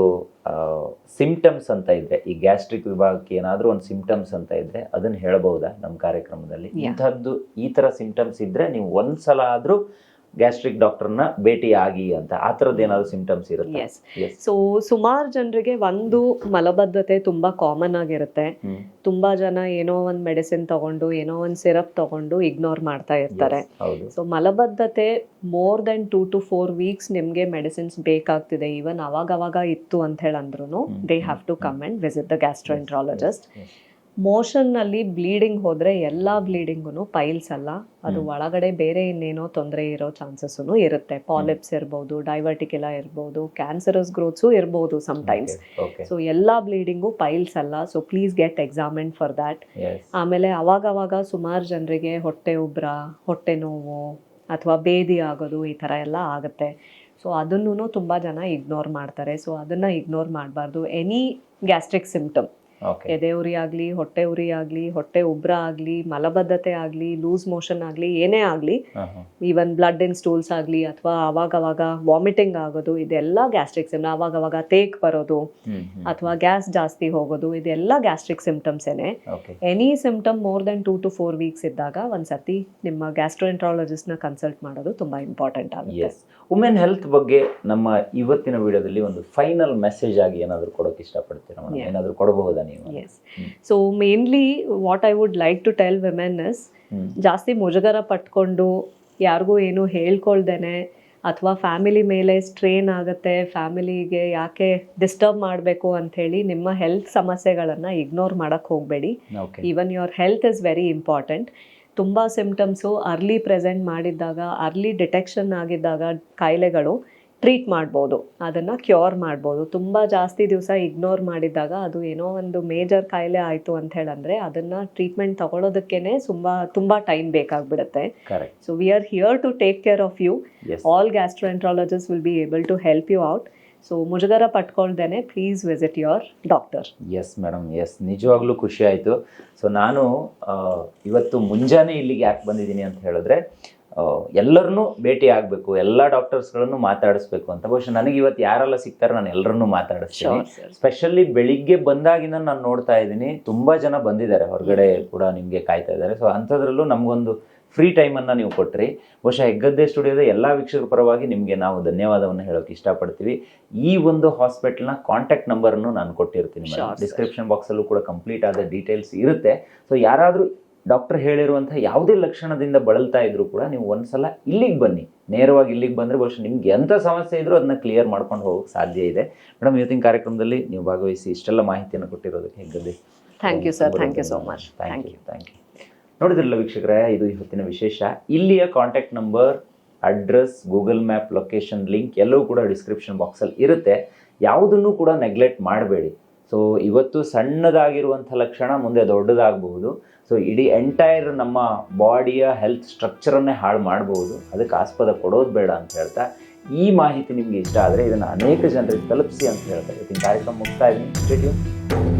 A: ಸಿಂಪ್ಟಮ್ಸ್ ಅಂತ ಇದ್ರೆ, ಈ ಗ್ಯಾಸ್ಟ್ರಿಕ್ ವಿಭಾಗಕ್ಕೆ ಏನಾದ್ರೂ ಒಂದು ಸಿಂಪ್ಟಮ್ಸ್ ಅಂತ ಇದ್ರೆ ಅದನ್ನ ಹೇಳಬಹುದಾ ನಮ್ಮ ಕಾರ್ಯಕ್ರಮದಲ್ಲಿ? ಇಂಥದ್ದು ಈ ತರ ಸಿಂಪ್ಟಮ್ಸ್ ಇದ್ರೆ ನೀವು ಒಂದ್ಸಲ ಆದ್ರೂ ಗ್ಯಾಸ್ಟ್ರಿಕ್ ಡಾಕ್ಟರ್ನ ಭೇಟಿ ಆಗಿ ಅಂತ, ಆ ಥರದ್ದು ಏನಾದ್ರು ಸಿಂಪ್ಟಮ್ಸ್ ಇರುತ್ತೆ?
B: ಸೊ ಸುಮಾರು ಜನರಿಗೆ ಒಂದು ಮಲಬದ್ಧತೆ ತುಂಬಾ ಕಾಮನ್ ಆಗಿರುತ್ತೆ. ತುಂಬಾ ಜನ ಏನೋ ಒಂದು ಮೆಡಿಸಿನ್ ತಗೊಂಡು, ಏನೋ ಒಂದು ಸಿರಪ್ ತಗೊಂಡು ಇಗ್ನೋರ್ ಮಾಡ್ತಾ ಇರ್ತಾರೆ. ಸೊ ಮಲಬದ್ಧತೆ ಮೋರ್ ದೆನ್ 2 to 4 weeks ನಿಮ್ಗೆ ಮೆಡಿಸಿನ್ಸ್ ಬೇಕಾಗ್ತಿದೆ, ಈವನ್ ಅವಾಗ ಇತ್ತು ಅಂತ ಹೇಳಂದ್ರು they have to come and visit the gastroenterologist. Motion ನಲ್ಲಿ ಬ್ಲೀಡಿಂಗ್ ಹೋದ್ರೆ ಎಲ್ಲಾ ಬ್ಲೀಡಿಂಗು ಪೈಲ್ಸ್ ಅಲ್ಲ, ಅದು ಒಳಗಡೆ ಬೇರೆ ಇನ್ನೇನೋ ತೊಂದರೆ ಇರೋ ಚಾನ್ಸಸ್ ಇರುತ್ತೆ. ಪಾಲಿಪ್ಸ್ ಇರ್ಬೋದು, ಡೈವರ್ಟಿಕ್ಯುಲಾ ಇರ್ಬೋದು, ಕ್ಯಾನ್ಸರಸ್ ಗ್ರೋತ್ಸು ಇರ್ಬೋದು ಸಮಟೈಮ್ಸ್. ಸೊ ಎಲ್ಲಾ ಬ್ಲೀಡಿಂಗು ಪೈಲ್ಸ್ ಅಲ್ಲ. So please get examine for that. ಆಮೇಲೆ ಅವಾಗ ಸುಮಾರು ಜನರಿಗೆ ಹೊಟ್ಟೆ ಉಬ್ರ, ಹೊಟ್ಟೆ ನೋವು ಅಥವಾ ಬೇದಿ ಆಗೋದು, ಈ ತರ ಎಲ್ಲ ಆಗುತ್ತೆ. ಸೊ ಅದನ್ನು ತುಂಬಾ ಜನ ಇಗ್ನೋರ್ ಮಾಡ್ತಾರೆ. ಸೊ ಅದನ್ನ ಇಗ್ನೋರ್ ಮಾಡಬಾರ್ದು. ಎನಿ ಗ್ಯಾಸ್ಟ್ರಿಕ್ ಸಿಂಪ್ಟಮ್, ಎದೆ ಉರಿ ಆಗ್ಲಿ, ಹೊಟ್ಟೆ ಉರಿ ಆಗ್ಲಿ, ಹೊಟ್ಟೆ ಉಬ್ರ ಆಗ್ಲಿ, ಮಲಬದ್ಧತೆ ಆಗ್ಲಿ, ಲೂಸ್ ಮೋಷನ್ ಆಗ್ಲಿ, ಏನೇ ಆಗ್ಲಿ, ಈವನ್ ಬ್ಲಡ್ ಇನ್ ಸ್ಟೂಲ್ಸ್ ಆಗ್ಲಿ, ಅಥವಾ ಅವಾಗ ವಾಮಿಟಿಂಗ್ ಆಗೋದು, ಇದೆಲ್ಲ ಗ್ಯಾಸ್ಟ್ರಿಕ್ ಸಿಂಪ್ಟಮ್. ಅವಾಗ ತೇಕ್ ಬರೋದು ಅಥವಾ ಗ್ಯಾಸ್ ಜಾಸ್ತಿ ಹೋಗೋದು, ಇದೆಲ್ಲ ಗ್ಯಾಸ್ಟ್ರಿಕ್ ಸಿಂಪ್ಟಮ್ಸ್ ಏನೆ. Any symptom more than 2 to 4 weeks ಇದ್ದಾಗ ಒಂದ್ಸತಿ ನಿಮ್ಮ ಗ್ಯಾಸ್ಟ್ರೋಎಂಟ್ರಾಲಜಿಸ್ಟ್ ನ ಕನ್ಸಲ್ಟ್ ಮಾಡೋದು ತುಂಬಾ ಇಂಪಾರ್ಟೆಂಟ್ ಆಗುತ್ತೆ.
A: ವುಮೆನ್ ಹೆಲ್ತ್ ಬಗ್ಗೆ ನಮ್ಮ ಇವತ್ತಿನ ವಿಡಿಯೋದಲ್ಲಿ ಒಂದು ಫೈನಲ್ ಮೆಸೇಜ್ ಆಗಿ ಏನಾದರೂ ಕೊಡೋಕೆ ಇಷ್ಟಪಡ್ತೀರಾ ಮೇಡಮ್? ಏನಾದರೂ ಕೊಡಬಹುದಾ ನೀವು?
B: Yes. So mainly what I would like to tell women is ಜಾಸ್ತಿ ಮುಜುಗರ ಪಟ್ಕೊಂಡು ಯಾರಿಗೂ ಏನು ಹೇಳ್ಕೊಳ್ದೇನೆ ಅಥವಾ ಫ್ಯಾಮಿಲಿ ಮೇಲೆ ಸ್ಟ್ರೇನ್ ಆಗುತ್ತೆ, ಫ್ಯಾಮಿಲಿಗೆ ಯಾಕೆ ಡಿಸ್ಟರ್ಬ್ ಮಾಡಬೇಕು ಅಂಥೇಳಿ ನಿಮ್ಮ ಹೆಲ್ತ್ ಸಮಸ್ಯೆಗಳನ್ನು ಇಗ್ನೋರ್ ಮಾಡೋಕ್ಕೆ ಹೋಗಬೇಡಿ. Even your health is very important. ತುಂಬ ಸಿಮ್ಟಮ್ಸು ಅರ್ಲಿ ಪ್ರೆಸೆಂಟ್ ಮಾಡಿದ್ದಾಗ, ಅರ್ಲಿ ಡಿಟೆಕ್ಷನ್ ಆಗಿದ್ದಾಗ ಕಾಯಿಲೆಗಳು ಟ್ರೀಟ್ ಮಾಡ್ಬೋದು, ಅದನ್ನು ಕ್ಯೂರ್ ಮಾಡ್ಬೋದು. ತುಂಬ ಜಾಸ್ತಿ ದಿವಸ ಇಗ್ನೋರ್ ಮಾಡಿದ್ದಾಗ ಅದು ಏನೋ ಒಂದು ಮೇಜರ್ ಕಾಯಿಲೆ ಆಯಿತು ಅಂತ ಹೇಳಂದರೆ ಅದನ್ನು ಟ್ರೀಟ್ಮೆಂಟ್ ತಗೊಳ್ಳೋದಕ್ಕೇ ತುಂಬ ಟೈಮ್ ಬೇಕಾಗ್ಬಿಡುತ್ತೆ. So we are here to take care of you. All gastroenterologist will be able to help you out. So ಮುಜುಗರ ಪಟ್ಕೊಳ್ದೇನೆ please visit your doctor.
A: Yes madam, yes, ನಿಜವಾಗ್ಲೂ ಖುಷಿ ಆಯಿತು. ಸೊ ನಾನು ಇವತ್ತು ಮುಂಜಾನೆ ಇಲ್ಲಿಗೆ ಯಾಕೆ ಬಂದಿದ್ದೀನಿ ಅಂತ ಹೇಳಿದ್ರೆ, ಎಲ್ಲರನ್ನೂ ಭೇಟಿ ಆಗಬೇಕು, ಎಲ್ಲ ಡಾಕ್ಟರ್ಸ್ಗಳನ್ನು ಮಾತಾಡಿಸ್ಬೇಕು ಅಂತ. ಬಹುಶಃ ನನಗೆ ಇವತ್ತು ಯಾರೆಲ್ಲ ಸಿಗ್ತಾರೆ ನಾನು ಎಲ್ಲರನ್ನೂ ಮಾತಾಡಿಸ್ತೀನಿ. ಸ್ಪೆಷಲಿ ಬೆಳಿಗ್ಗೆ ಬಂದಾಗಿಂದ ನಾನು ನೋಡ್ತಾ ಇದ್ದೀನಿ ತುಂಬ ಜನ ಬಂದಿದ್ದಾರೆ, ಹೊರಗಡೆ ಕೂಡ ನಿಮಗೆ ಕಾಯ್ತಾ ಇದ್ದಾರೆ. ಸೊ ಅಂಥದ್ರಲ್ಲೂ ನಮಗೊಂದು ಫ್ರೀ ಟೈಮನ್ನು ನೀವು ಕೊಟ್ಟರಿ. ಬಹುಶಃ ಹೆಗ್ಗದ್ದೆ ಸ್ಟುಡಿಯೋದ ಎಲ್ಲ ವೀಕ್ಷಕರ ಪರವಾಗಿ ನಿಮಗೆ ನಾವು ಧನ್ಯವಾದವನ್ನು ಹೇಳೋಕ್ಕೆ ಇಷ್ಟಪಡ್ತೀವಿ. ಈ ಒಂದು ಹಾಸ್ಪಿಟಲ್ನ ಕಾಂಟ್ಯಾಕ್ಟ್ ನಂಬರನ್ನು ನಾನು ಕೊಟ್ಟಿರ್ತೀನಿ ಮೇಡಮ್. ಡಿಸ್ಕ್ರಿಪ್ಷನ್ ಬಾಕ್ಸಲ್ಲೂ ಕೂಡ ಕಂಪ್ಲೀಟ್ ಆದ ಡೀಟೇಲ್ಸ್ ಇರುತ್ತೆ. ಸೊ ಯಾರಾದರೂ ಡಾಕ್ಟರ್ ಹೇಳಿರುವಂಥ ಯಾವುದೇ ಲಕ್ಷಣದಿಂದ ಬಳಲ್ತಾ ಇದ್ರೂ ಕೂಡ ನೀವು ಒಂದ್ಸಲ ಇಲ್ಲಿಗೆ ಬನ್ನಿ, ನೇರವಾಗಿ ಇಲ್ಲಿಗೆ ಬಂದರೆ ಬಹುಶಃ ನಿಮ್ಗೆ ಎಂಥ ಸಮಸ್ಯೆ ಇದ್ರೂ ಅದನ್ನ ಕ್ಲಿಯರ್ ಮಾಡ್ಕೊಂಡು ಹೋಗೋಕ್ಕೆ ಸಾಧ್ಯ ಇದೆ. ಮೇಡಮ್, ಇವತ್ತಿನ ಕಾರ್ಯಕ್ರಮದಲ್ಲಿ ನೀವು ಭಾಗವಹಿಸಿ ಇಷ್ಟೆಲ್ಲ ಮಾಹಿತಿಯನ್ನು ಕೊಟ್ಟಿರೋದಕ್ಕೆ ಹೆಗ್ಗದ್ದೆ.
B: Thank you sir, thank you so much.
A: Thank you. ನೋಡಿದ್ರಲ್ಲ ವೀಕ್ಷಕರೇ, ಇದು ಇವತ್ತಿನ ವಿಶೇಷ. ಇಲ್ಲಿಯ contact number, address, Google map, location link ಎಲ್ಲವೂ ಕೂಡ ಡಿಸ್ಕ್ರಿಪ್ಷನ್ ಬಾಕ್ಸಲ್ಲಿ ಇರುತ್ತೆ. ಯಾವುದನ್ನು ಕೂಡ ನೆಗ್ಲೆಕ್ಟ್ ಮಾಡಬೇಡಿ. ಸೊ ಇವತ್ತು ಸಣ್ಣದಾಗಿರುವಂಥ ಲಕ್ಷಣ ಮುಂದೆ ದೊಡ್ಡದಾಗಬಹುದು. ಸೊ ಇಡೀ ಎಂಟೈರ್ ನಮ್ಮ ಬಾಡಿಯ ಹೆಲ್ತ್ ಸ್ಟ್ರಕ್ಚರನ್ನೇ ಹಾಳು ಮಾಡಬಹುದು. ಅದಕ್ಕೆ ಆಸ್ಪದ ಕೊಡೋದು ಬೇಡ ಅಂತ ಹೇಳ್ತಾ, ಈ ಮಾಹಿತಿ ನಿಮಗೆ ಇಷ್ಟ ಆದರೆ ಇದನ್ನು ಅನೇಕ ಜನರಿಗೆ ತಲುಪಿಸಿ ಅಂತ ಹೇಳ್ತಾ ಇವತ್ತಿನ ಕಾರ್ಯಕ್ರಮ ಮುಗ್ತಾ ಇದ್ದೀನಿ.